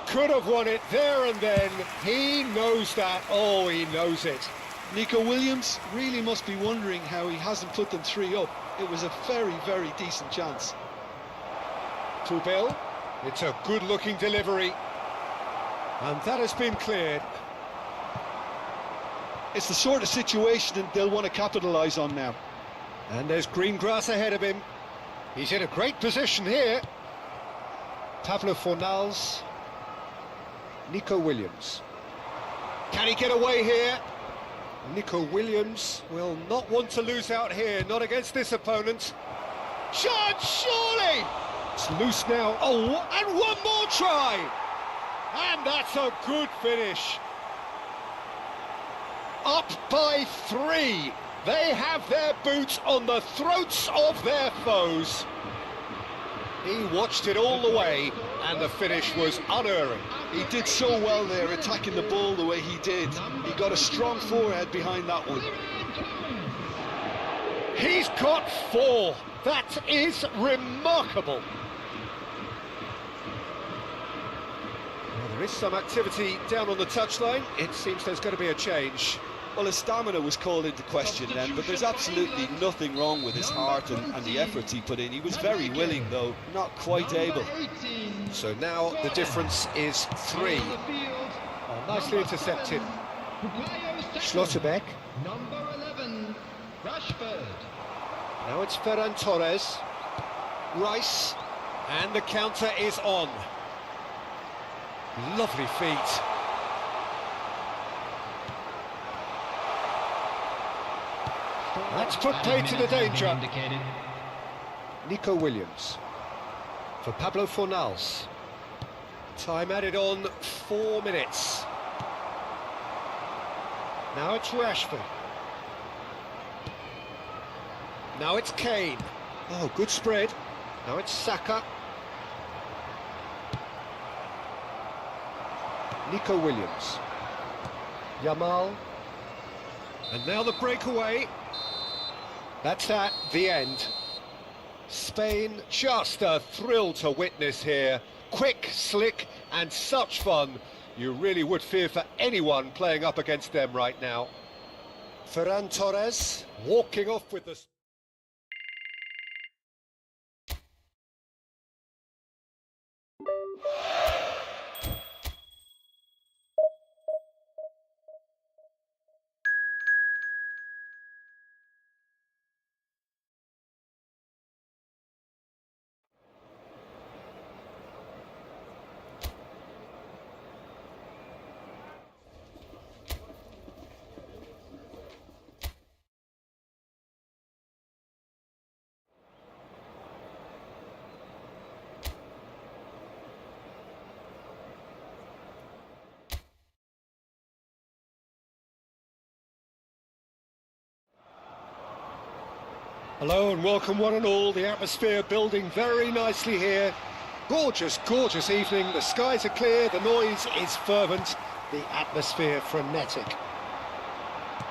Could have won it there and then. He knows that. Oh, he knows it. Nico Williams really must be wondering how he hasn't put them 3 up. It was a very, very decent chance. Tuchel, it's a good-looking delivery. And that has been cleared. It's the sort of situation that they'll want to capitalise on now. And there's green grass ahead of him. He's in a great position here. Pablo Fornals. Nico Williams. Can he get away here? Nico Williams will not want to lose out here, not against this opponent. Chance, surely! It's loose now. Oh, and one more try! And that's a good finish. Up by 3. They have their boots on the throats of their foes. He watched it all the way, and the finish was unerring. He did so well there, attacking the ball the way he did. He got a strong forehead behind that one. He's got 4. That is remarkable. Well, there is some activity down on the touchline. It seems there's going to be a change. Well, his stamina was called into question then, but there's absolutely nothing wrong with his heart and the efforts he put in. He was very willing, though, not quite able. So now the difference is 3. Oh, nicely intercepted. Schlotterbeck. Number 11, Rashford. Now it's Ferran Torres. Rice. And the counter is on. Lovely feet. That's put paid to the danger. Nico Williams for Pablo Fornals. Time added on 4 minutes. Now it's Rashford. Now it's Kane. Oh, good spread. Now it's Saka. Nico Williams. Yamal. And now the breakaway. That's at the end. Spain, just a thrill to witness here. Quick, slick, and such fun. You really would fear for anyone playing up against them right now. Ferran Torres walking off with the... Hello and welcome one and all. The atmosphere building very nicely here. Gorgeous, gorgeous evening. The skies are clear, the noise is fervent, the atmosphere frenetic.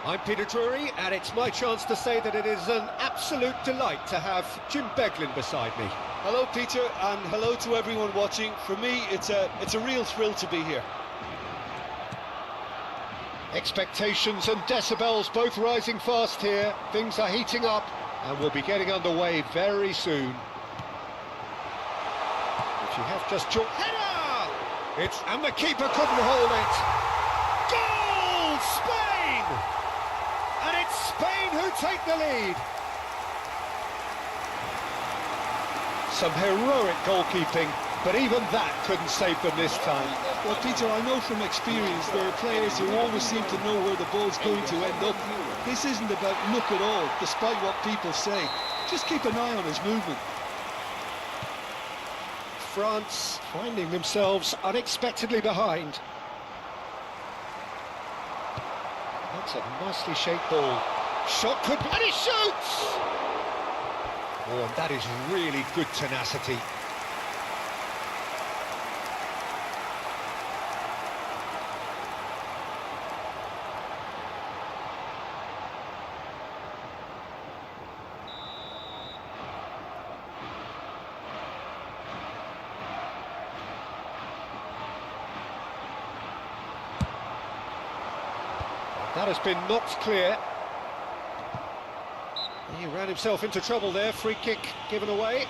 I'm Peter Drury, and it's my chance to say that it is an absolute delight to have Jim Beglin beside me. Hello, Peter, and hello to everyone watching. For me, it's a real thrill to be here. Expectations and decibels both rising fast here. Things are heating up, and we'll be getting underway very soon. If you have just joined... Header! And the keeper couldn't hold it. Goal! Spain! And it's Spain who take the lead. Some heroic goalkeeping. but even that couldn't save them this time. Well, Peter, I know from experience there are players who always seem to know where the ball's going to end up. This isn't about luck at all, despite what people say. Just keep an eye on his movement. France finding themselves unexpectedly behind. That's a nicely shaped ball. Shot could be... and he shoots! Oh, and that is really good tenacity. That has been knocked clear. He ran himself into trouble there. Free kick given away.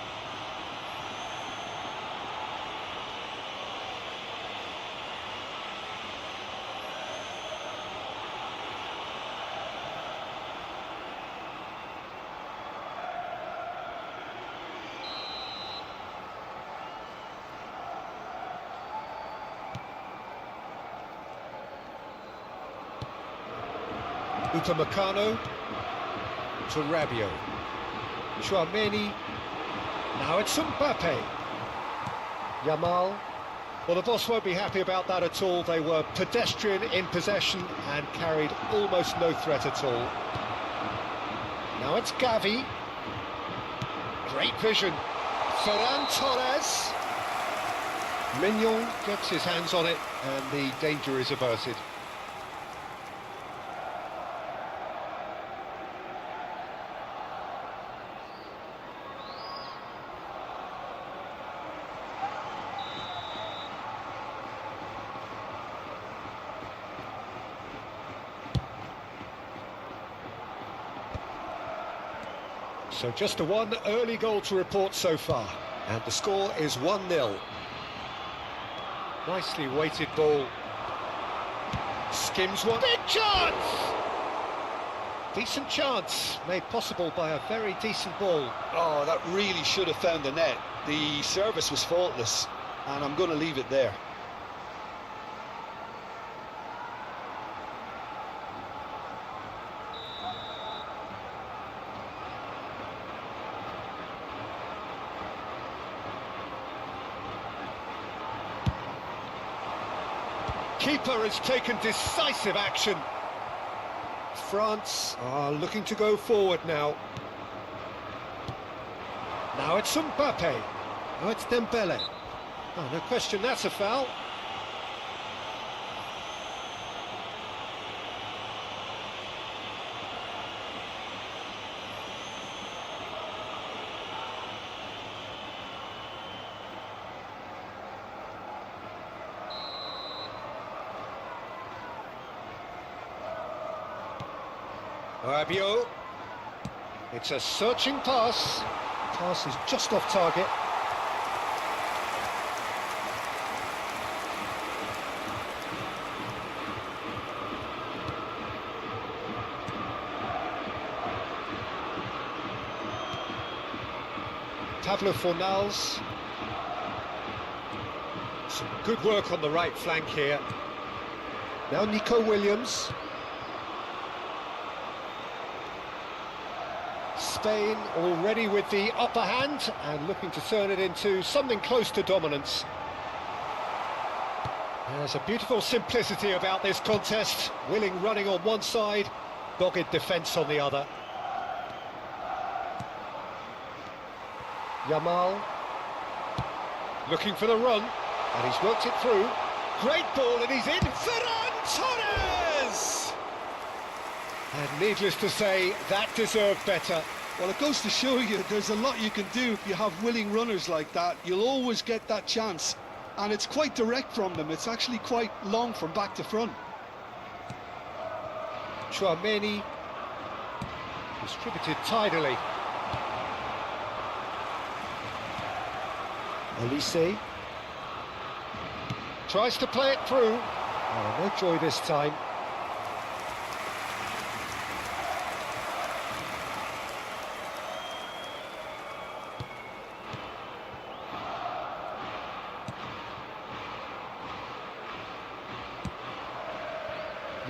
Upamecano to Rabiot. Chouameni. Now it's Mbappe. Yamal. Well, the boss won't be happy about that at all. They were pedestrian in possession and carried almost no threat at all. Now it's Gavi. Great vision. Ferran Torres. Mignon gets his hands on it and the danger is averted. So just a one early goal to report so far, and the score is 1-0. Nicely weighted ball. Skims one. Big chance! Decent chance, made possible by a very decent ball. Oh, that really should have found the net. The service was faultless, and I'm going to leave it there. Keeper has taken decisive action. France are looking to go forward now. Now it's Mbappe. Now it's Dembele. Oh, no question, that's a foul. Rabiot. It's a searching pass. Pass is just off target. Pablo Fornals. Some good work on the right flank here. Now Nico Williams. Spain already with the upper hand and looking to turn it into something close to dominance. There's a beautiful simplicity about this contest. Willing running on one side, dogged defence on the other. Yamal looking for the run, and he's worked it through. Great ball, and he's in. Ferran Torres! And needless to say, that deserved better. Well, it goes to show you there's a lot you can do if you have willing runners like that. You'll always get that chance, and it's quite direct from them. It's actually quite long from back to front. Chouameni distributed tidily. Elise tries to play it through. Oh, no joy this time.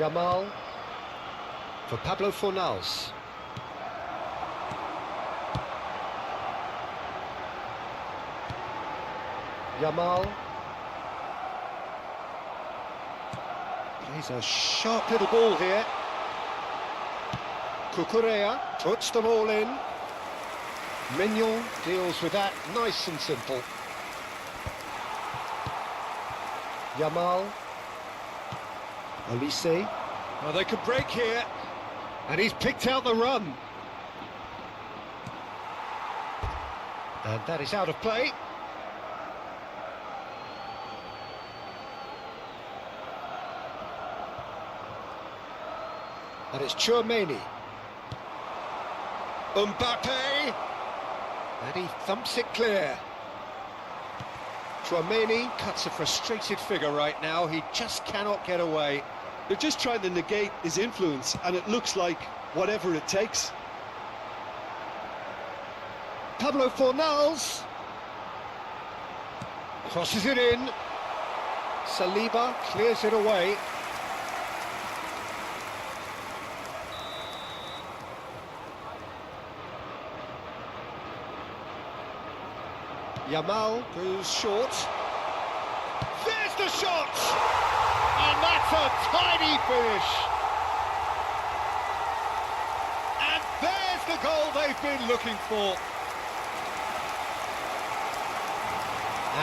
Yamal for Pablo Fornals. Yamal plays a sharp little ball here. Cucurella puts them all in. Mignon deals with that nice and simple. Yamal. Olise. Well, they could break here. And he's picked out the run. And that is out of play. And it's Tchouaméni. Mbappe. And he thumps it clear. Tchouaméni cuts a frustrated figure right now. He just cannot get away. They're just trying to negate his influence, and it looks like whatever it takes. Pablo Fornals crosses it in. Saliba clears it away. Yamal goes short. There's the shot! And that's a tiny finish. And there's the goal they've been looking for.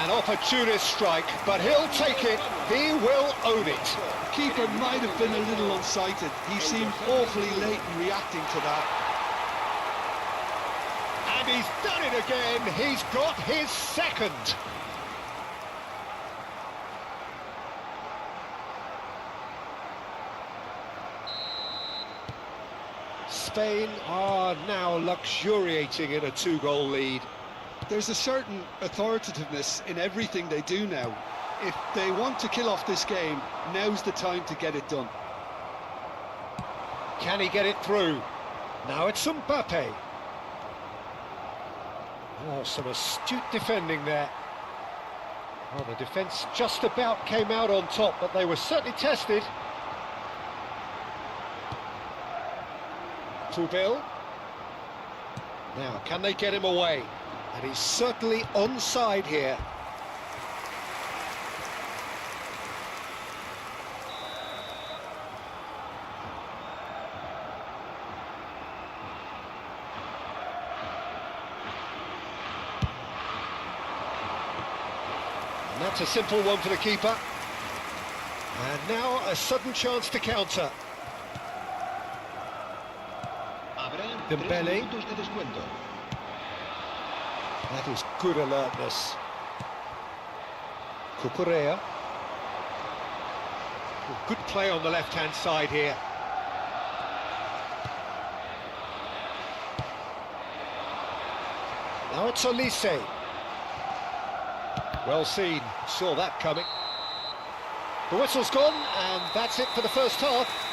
An opportunist strike, but he'll take it. He will own it. Keeper might have been a little unsighted. He seemed awfully late in reacting to that. And he's done it again. He's got his second. Spain are now luxuriating in a two-goal lead. There's a certain authoritativeness in everything they do now. If they want to kill off this game, now's the time to get it done. Can he get it through? Now it's Mbappe. Oh, some astute defending there. Well, the defence just about came out on top, but they were certainly tested. Tuchel. Now, can they get him away? And he's certainly onside here. And that's a simple one for the keeper. And now a sudden chance to counter. Dembele. That is good alertness. Cucurella. Good play on the left-hand side here. Now it's Olise. Well seen, saw that coming. The whistle's gone, and that's it for the first half.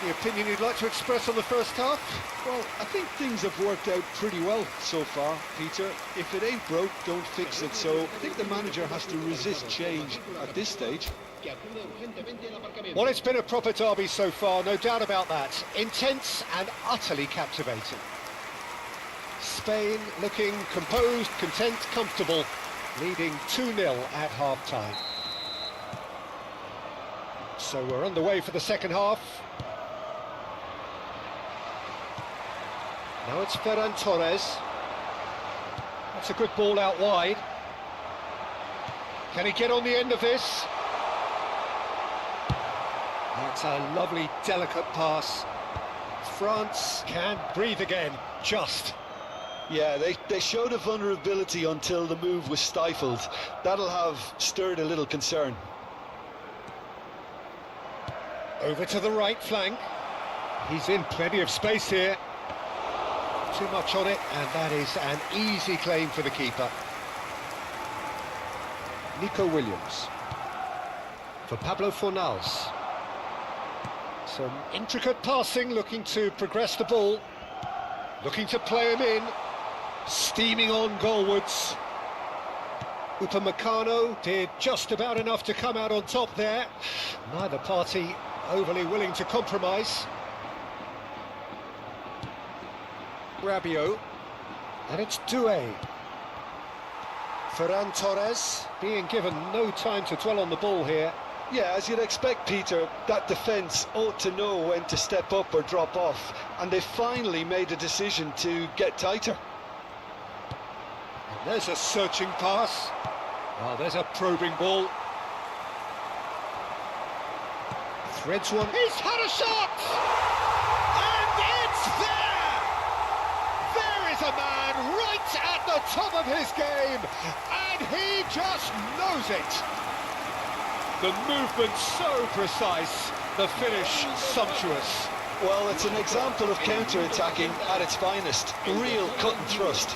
Any opinion you'd like to express on the first half? Well, I think things have worked out pretty well so far, Peter. If it ain't broke, don't fix it. So I think the manager has to resist change at this stage. Well, it's been a proper derby so far, no doubt about that. Intense and utterly captivating. Spain looking composed, content, comfortable, leading 2-0 at half-time. So we're underway for the second half. Now it's Ferran Torres. That's a good ball out wide. Can he get on the end of this? That's a lovely, delicate pass. France can breathe again, just. Yeah, they showed a vulnerability until the move was stifled. That'll have stirred a little concern. Over to the right flank. He's in plenty of space here. Too much on it, and that is an easy claim for the keeper. Nico Williams for Pablo Fornals. Some intricate passing, looking to progress the ball, looking to play him in, steaming on goalwards. Upamecano did just about enough to come out on top there. Neither party overly willing to compromise. Rabiot, and it's Doué. Ferran Torres being given no time to dwell on the ball here. Yeah, as you'd expect, Peter, that defence ought to know when to step up or drop off, and they finally made a decision to get tighter. And there's a searching pass. Oh, there's a probing ball. Threads one. He's had a shot! And it's there! There is a man right at the top of his game, and he just knows it. The movement so precise, the finish sumptuous. Well, it's an example of counter-attacking at its finest. Real cut and thrust.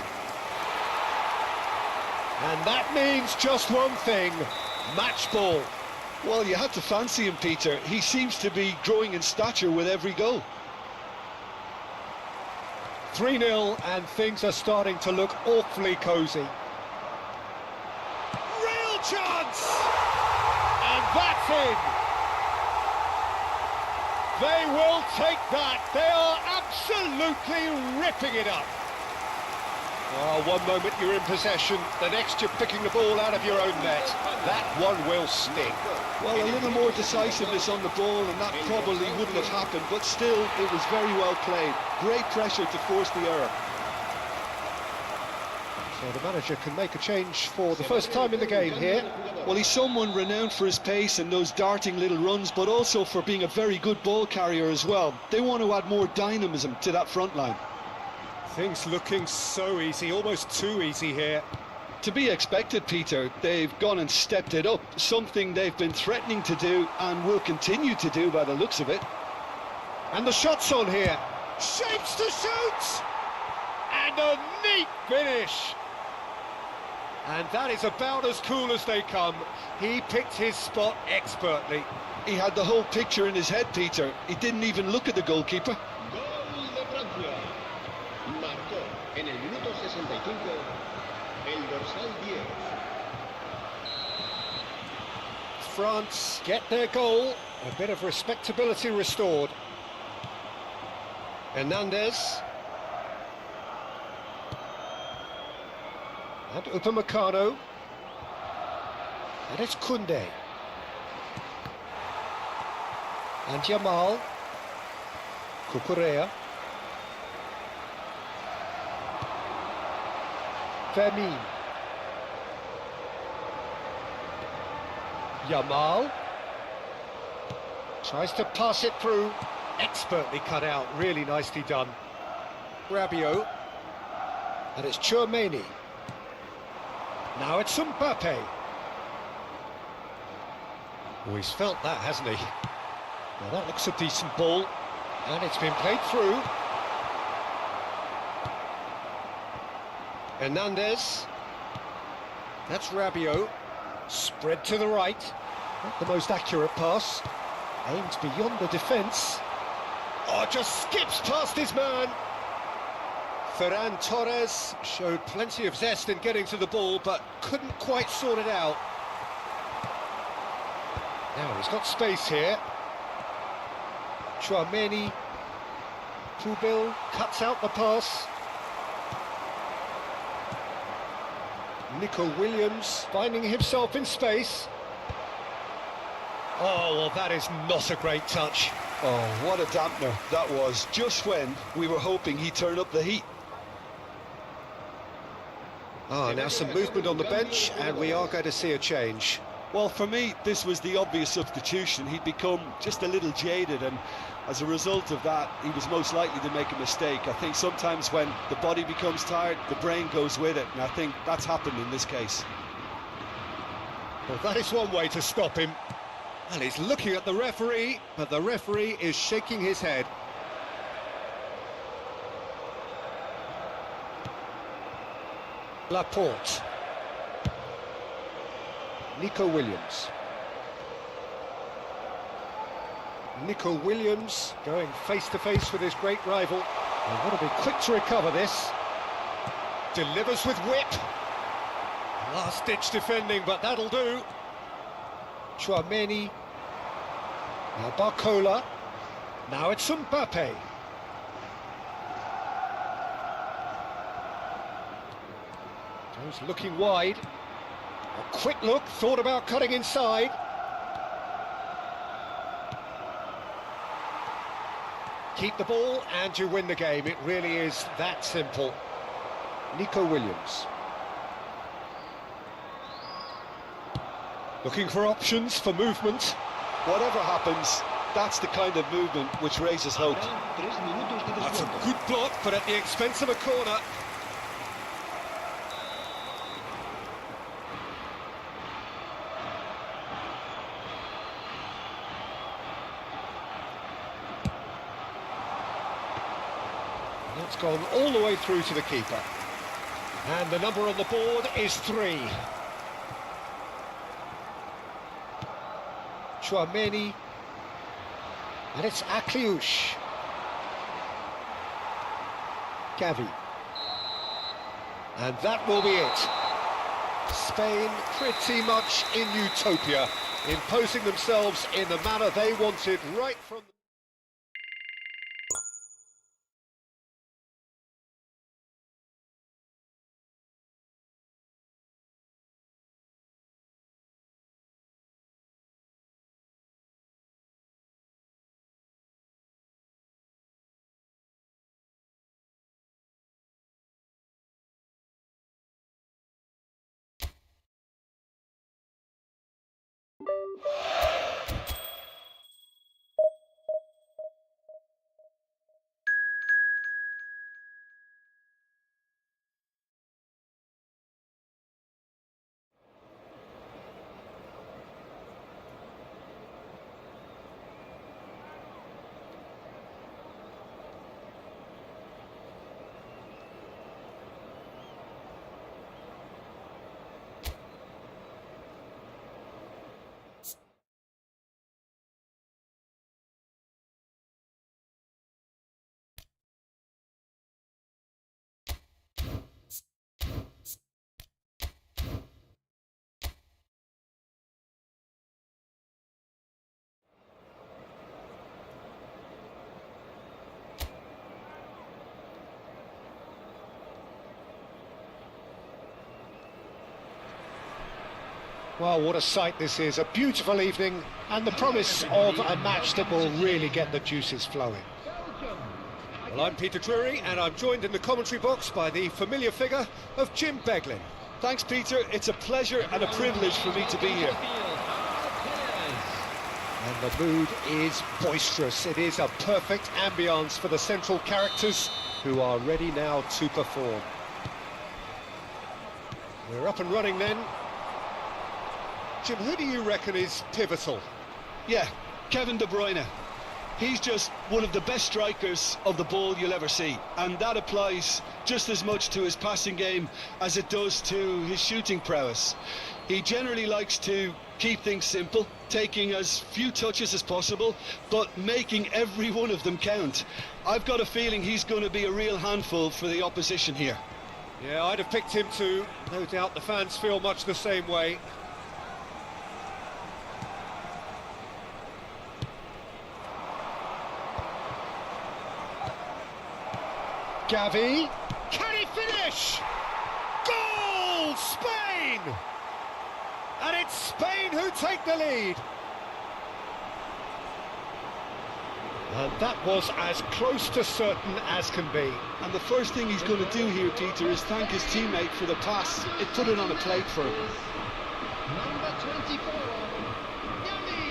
And that means just one thing, match ball. Well, you had to fancy him, Peter. He seems to be growing in stature with every goal. 3-0 and things are starting to look awfully cosy. Real chance! And that's in! They will take that. They are absolutely ripping it up. Oh, one moment you're in possession, the next you're picking the ball out of your own net. That one will sting. Well, a little more decisiveness on the ball and that probably wouldn't have happened, but still, it was very well played. Great pressure to force the error. So the manager can make a change for the first time in the game here. Well, he's someone renowned for his pace and those darting little runs, but also for being a very good ball carrier as well. They want to add more dynamism to that front line. Things looking so easy, almost too easy here. To be expected, Peter. They've gone and stepped it up, something they've been threatening to do and will continue to do by the looks of it. And the shot's on here. Shapes to shoot! And a neat finish! And that is about as cool as they come. He picked his spot expertly. He had the whole picture in his head, Peter. He didn't even look at the goalkeeper. Gol de Francia. Marcó en el minuto 65 el dorsal 10. France get their goal. A bit of respectability restored. Hernandez. And Upamecano. And it's Koundé. And Yamal. Cucurella. Fermin. Yamal. Tries to pass it through. Expertly cut out. Really nicely done. Rabiot. And it's Tchouaméni. Now it's Mbappe. Oh, he's felt that, hasn't he? Now that looks a decent ball. And it's been played through. Hernandez. That's Rabiot. Spread to the right. Not the most accurate pass. Aims beyond the defence. Oh, just skips past his man. Ferran Torres showed plenty of zest in getting to the ball, but couldn't quite sort it out. Now he's got space here. Tchouaméni. Pubil cuts out the pass. Nico Williams finding himself in space. Oh, well, that is not a great touch. Oh, what a dampener that was, just when we were hoping he'd turn up the heat. Ah, now some movement on the bench, and we are going to see a change. Well, for me, this was the obvious substitution. He'd become just a little jaded, and as a result of that, he was most likely to make a mistake. I think sometimes when the body becomes tired, the brain goes with it, and I think that's happened in this case. Well, that is one way to stop him. And he's looking at the referee, but the referee is shaking his head. Laporte. Nico Williams. Nico Williams going face-to-face with his great rival. They've got to be quick to recover this. Delivers with whip. Last-ditch defending, but that'll do. Tchouaméni. Now Barcola. Now it's Mbappe. Goes looking wide. A quick look, thought about cutting inside. Keep the ball and you win the game. It really is that simple. Nico Williams. Looking for options for movement. Whatever happens, that's the kind of movement which raises hope. That's a good block, but at the expense of a corner. It's gone all the way through to the keeper. And the number on the board is 3. Chouameni. And it's Akliouche. Gavi. And that will be it. Spain pretty much in utopia, imposing themselves in the manner they wanted right from the... Well, what a sight this is. A beautiful evening and the promise of a match that will really get the juices flowing. Well, I'm Peter Drury and I'm joined in the commentary box by the familiar figure of Jim Beglin. Thanks, Peter. It's a pleasure and a privilege for me to be here. And the mood is boisterous. It is a perfect ambience for the central characters who are ready now to perform. We're up and running then. Jim, who do you reckon is pivotal? Yeah, Kevin De Bruyne. He's just one of the best strikers of the ball you'll ever see, and that applies just as much to his passing game as it does to his shooting prowess. He generally likes to keep things simple, taking as few touches as possible, but making every one of them count. I've got a feeling he's going to be a real handful for the opposition here. Yeah, I'd have picked him too. No doubt the fans feel much the same way. Gavi, can he finish? Goal, Spain! And it's Spain who take the lead. And that was as close to certain as can be. And the first thing he's going to do here, Peter, is thank his teammate for the pass. It put it on a plate for him. Number 24, Gavi.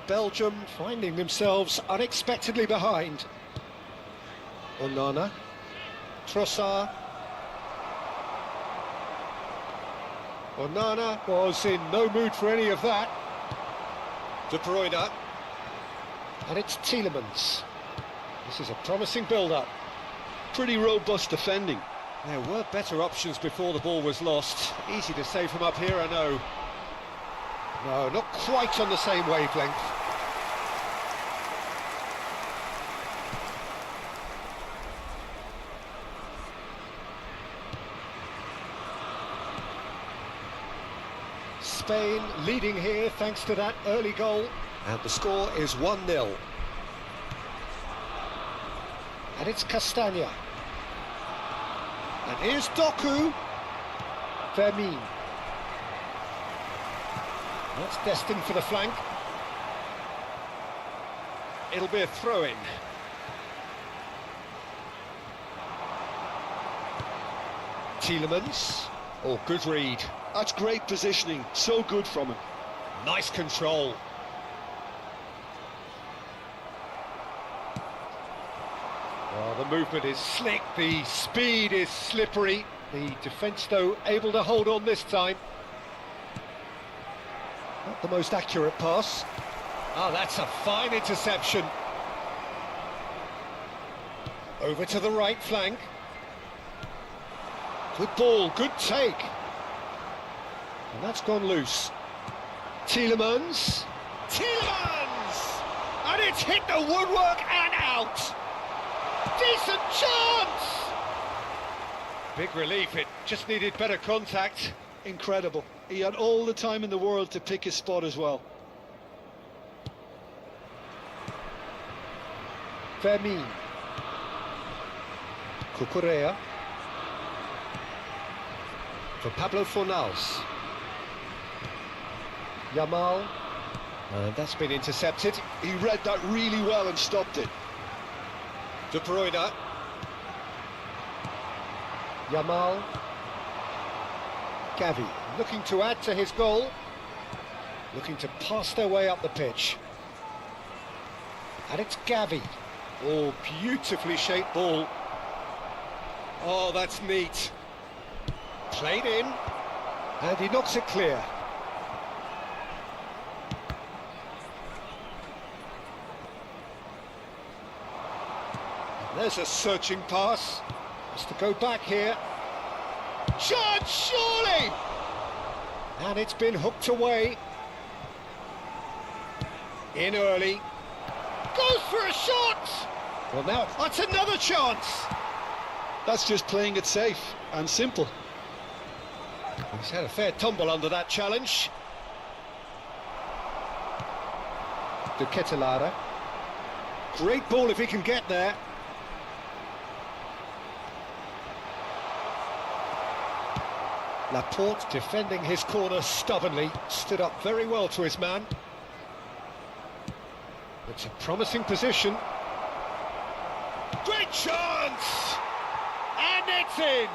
Belgium finding themselves unexpectedly behind. Onana, Trossard. Onana was in no mood for any of that. De Bruyne. And it's Tielemans. This is a promising build-up. Pretty robust defending. There were better options before the ball was lost. Easy to save from up here, I know. No, not quite on the same wavelength. Spain leading here thanks to that early goal. And the score is 1-0. And it's Castagna. And here's Doku. Fermin. That's destined for the flank. It'll be a throw-in. Tielemans. Oh, good read. That's great positioning, so good from him. Nice control. Well, the movement is slick, the speed is slippery. The defence, though, able to hold on this time. Not the most accurate pass. Oh, that's a fine interception. Over to the right flank. Good ball, good take. And that's gone loose. Tielemans. Tielemans! And it's hit the woodwork and out. Decent chance! Big relief, it just needed better contact. Incredible. He had all the time in the world to pick his spot as well. Fermin. Cucurella. For Pablo Fornals. Yamal. And that's been intercepted. He read that really well and stopped it. De Bruyne. Yamal. Gavi looking to add to his goal. Looking to pass their way up the pitch. And it's Gavi. Oh, beautifully shaped ball. Oh, that's neat. Played in. And he knocks it clear. There's a searching pass. Has to go back here. Chance, surely! And it's been hooked away. In early. Goes for a shot! Well, now that's another chance. That's just playing it safe and simple. He's had a fair tumble under that challenge. De Ketelare. Great ball if he can get there. Laporte defending his corner stubbornly, stood up very well to his man. It's a promising position. Great chance! And it's in!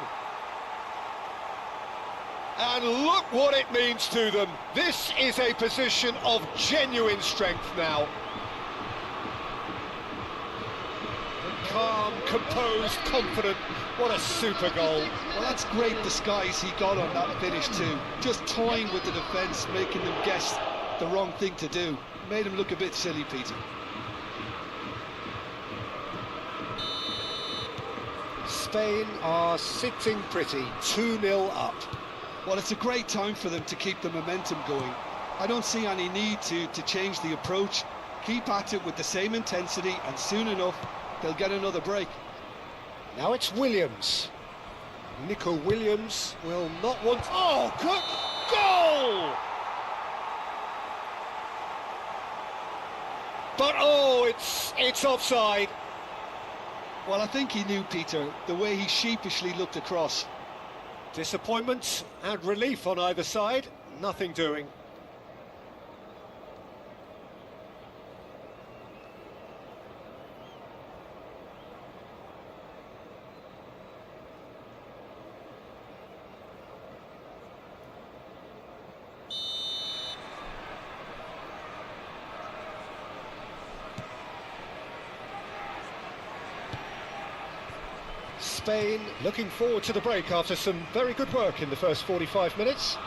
And look what it means to them. This is a position of genuine strength now. Calm, composed, confident. What a super goal. Well, that's great disguise he got on that finish too. Just toying with the defence, making them guess the wrong thing to do. Made him look a bit silly, Peter. Spain are sitting pretty, 2-0 up. Well, it's a great time for them to keep the momentum going. I don't see any need to change the approach. Keep at it with the same intensity, and soon enough they'll get another break. Now it's Williams. Nico Williams will not want... Oh, good goal! But oh, it's offside. Well, I think he knew, Peter, the way he sheepishly looked across. Disappointment and relief on either side, nothing doing. Spain looking forward to the break after some very good work in the first 45 minutes.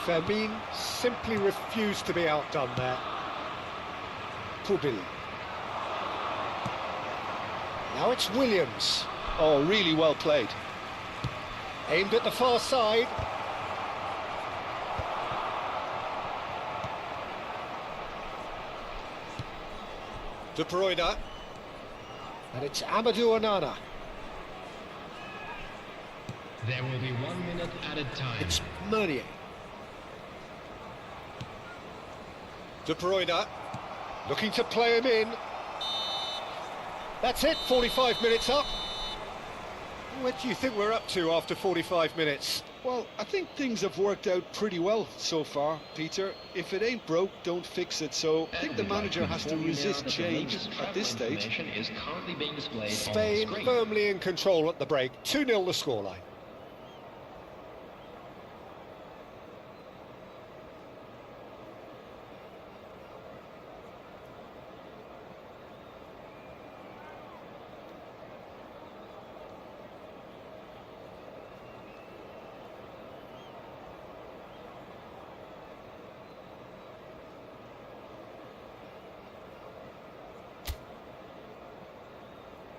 Fermin simply refused to be outdone there. Pubil. Now it's Williams. Oh, really well played. Aimed at the far side. De Bruyne. And it's Amadou Onana. There will be 1 minute added time. It's Meunier. De Bruyne. Looking to play him in. That's it, 45 minutes up. What do you think we're up to after 45 minutes? Well, I think things have worked out pretty well so far, Peter. If it ain't broke, don't fix it. So I think the manager has to resist change at this stage. Is currently being displayed Spain on the screen. firmly in control at the break. 2-0 the scoreline.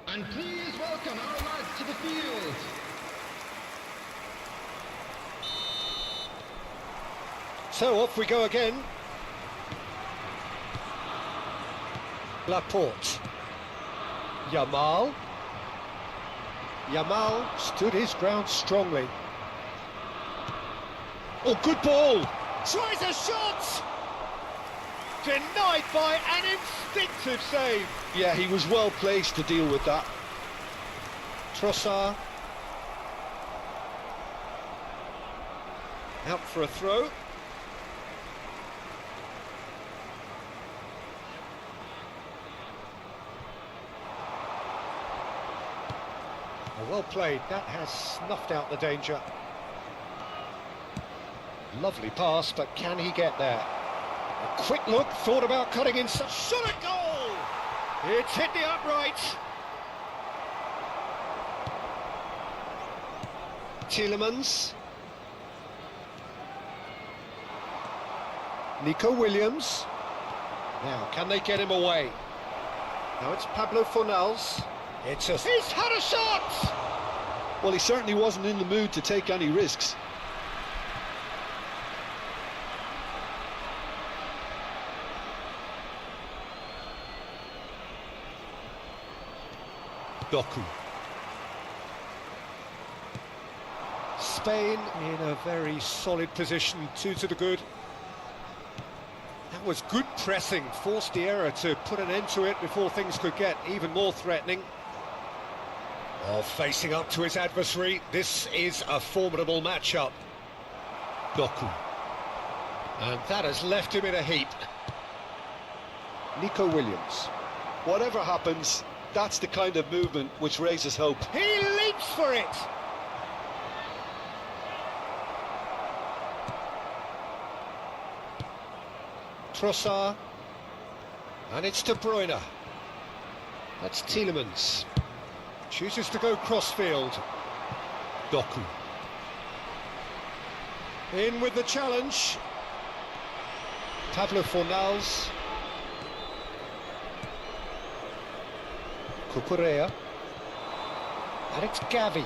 And please welcome our lads to the field. So off we go again. Laporte. Yamal. Yamal stood his ground strongly. Oh, good ball! Tries a shot! Denied by an instinctive save. Yeah, he was well placed to deal with that. Trossard. Out for a throw. Oh, well played. That has snuffed out the danger. Lovely pass, but can he get there? A quick look, thought about cutting inside. Shot a goal! It's hit the upright. Tielemans. Nico Williams. Now, can they get him away? Now it's Pablo Fornals. He's had a shot! Well, he certainly wasn't in the mood to take any risks. Doku. Spain in a very solid position, 2 to the good. That was good pressing, forced the error to put an end to it before things could get even more threatening. Oh, facing up to his adversary, this is a formidable matchup. Doku. And that has left him in a heap. Nico Williams. Whatever happens, that's the kind of movement which raises hope. He leaps for it! Trossard. And it's De Bruyne. That's Tielemans. Chooses to go crossfield. Doku. In with the challenge. Pablo Fornals. Cucurella. And it's Gavi.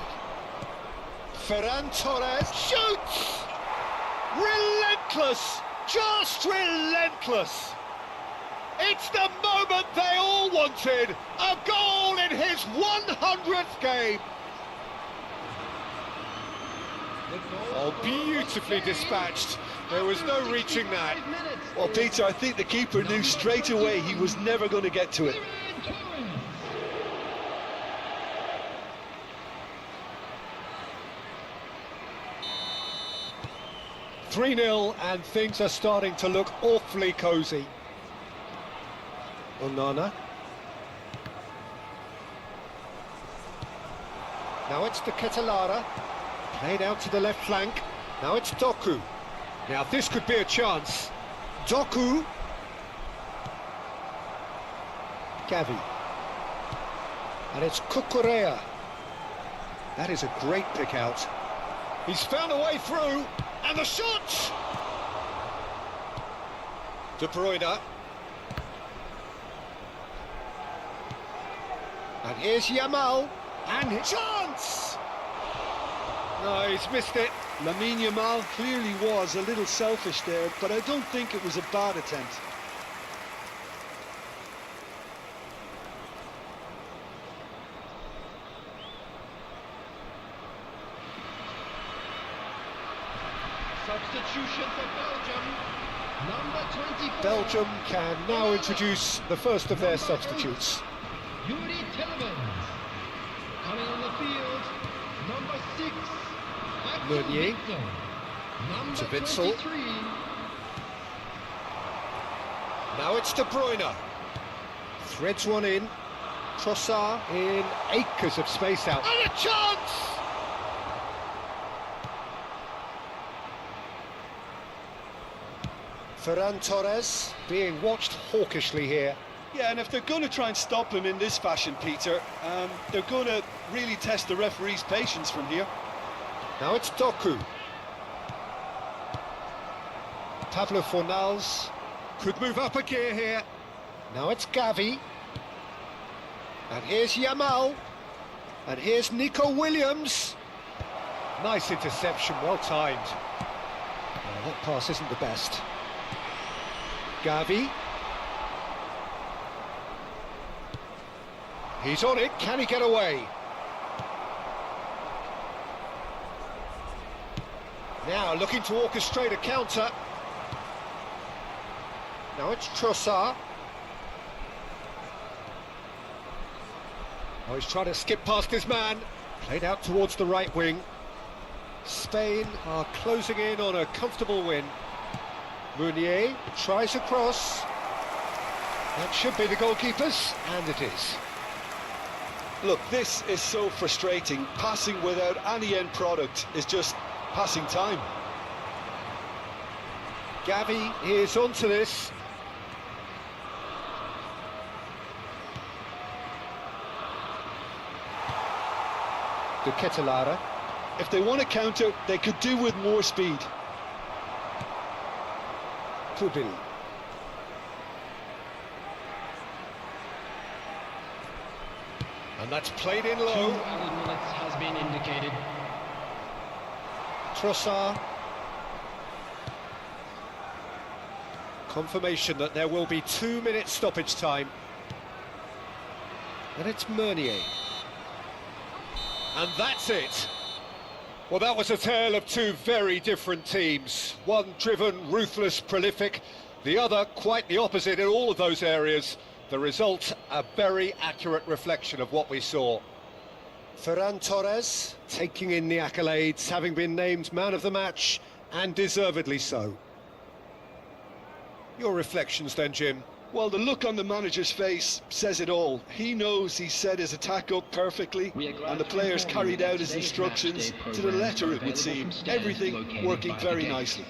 Ferran Torres shoots! Relentless! Just relentless! It's the moment they all wanted! A goal in his 100th game! Oh, beautifully dispatched. There was no reaching that. Well, Peter, I think the keeper knew straight away he was never going to get to it. 3-0 and things are starting to look awfully cosy. Onana. Now it's the Ketelara. Played out to the left flank. Now it's Doku. Now this could be a chance. Doku. Gavi. And it's Cucurella. That is a great pick out. He's found a way through. And the shot! De Bruyne. And here's Yamal. And chance! No, he's missed it. Lamine Yamal clearly was a little selfish there, but I don't think it was a bad attempt. Substitution for Belgium. Number 24. Belgium can now introduce the first of their substitutes. Yuri Tillemans. Coming on the field. Number 6. Meunier. Number To Witsel. 23. Now it's De Bruyne. Threads one in. Trossard in acres of space out. And a chance! Ferran Torres being watched hawkishly here. Yeah, and if they're going to try and stop him in this fashion, Peter, they're going to really test the referee's patience from here. Now it's Doku. Pablo Fornals could move up a gear here. Now it's Gavi. And here's Yamal. And here's Nico Williams. Nice interception, well timed. Oh, that pass isn't the best. Gavi. He's on it, can he get away? Now looking to orchestrate a counter. Now it's Trossard. Oh, he's trying to skip past his man. Played out towards the right wing. Spain are closing in on a comfortable win. Meunier tries a cross. That should be the goalkeeper's, and it is. Look, this is so frustrating. Passing without any end product is just passing time. Gavi is onto this. De Ketelaere. If they want to counter, they could do with more speed. Pudil. And that's played in 2 low. added minutes has been indicated. Trossard. Confirmation that there will be 2 minutes stoppage time. And it's Meunier. And that's it. Well, that was a tale of two very different teams. One driven, ruthless, prolific. The other quite the opposite in all of those areas. The result, a very accurate reflection of what we saw. Ferran Torres taking in the accolades, having been named man of the match, and deservedly so. Your reflections then, Jim? Well, the look on the manager's face says it all. He knows he set his attack up perfectly, and the players carried out his instructions to the letter, it would seem. Everything working very nicely.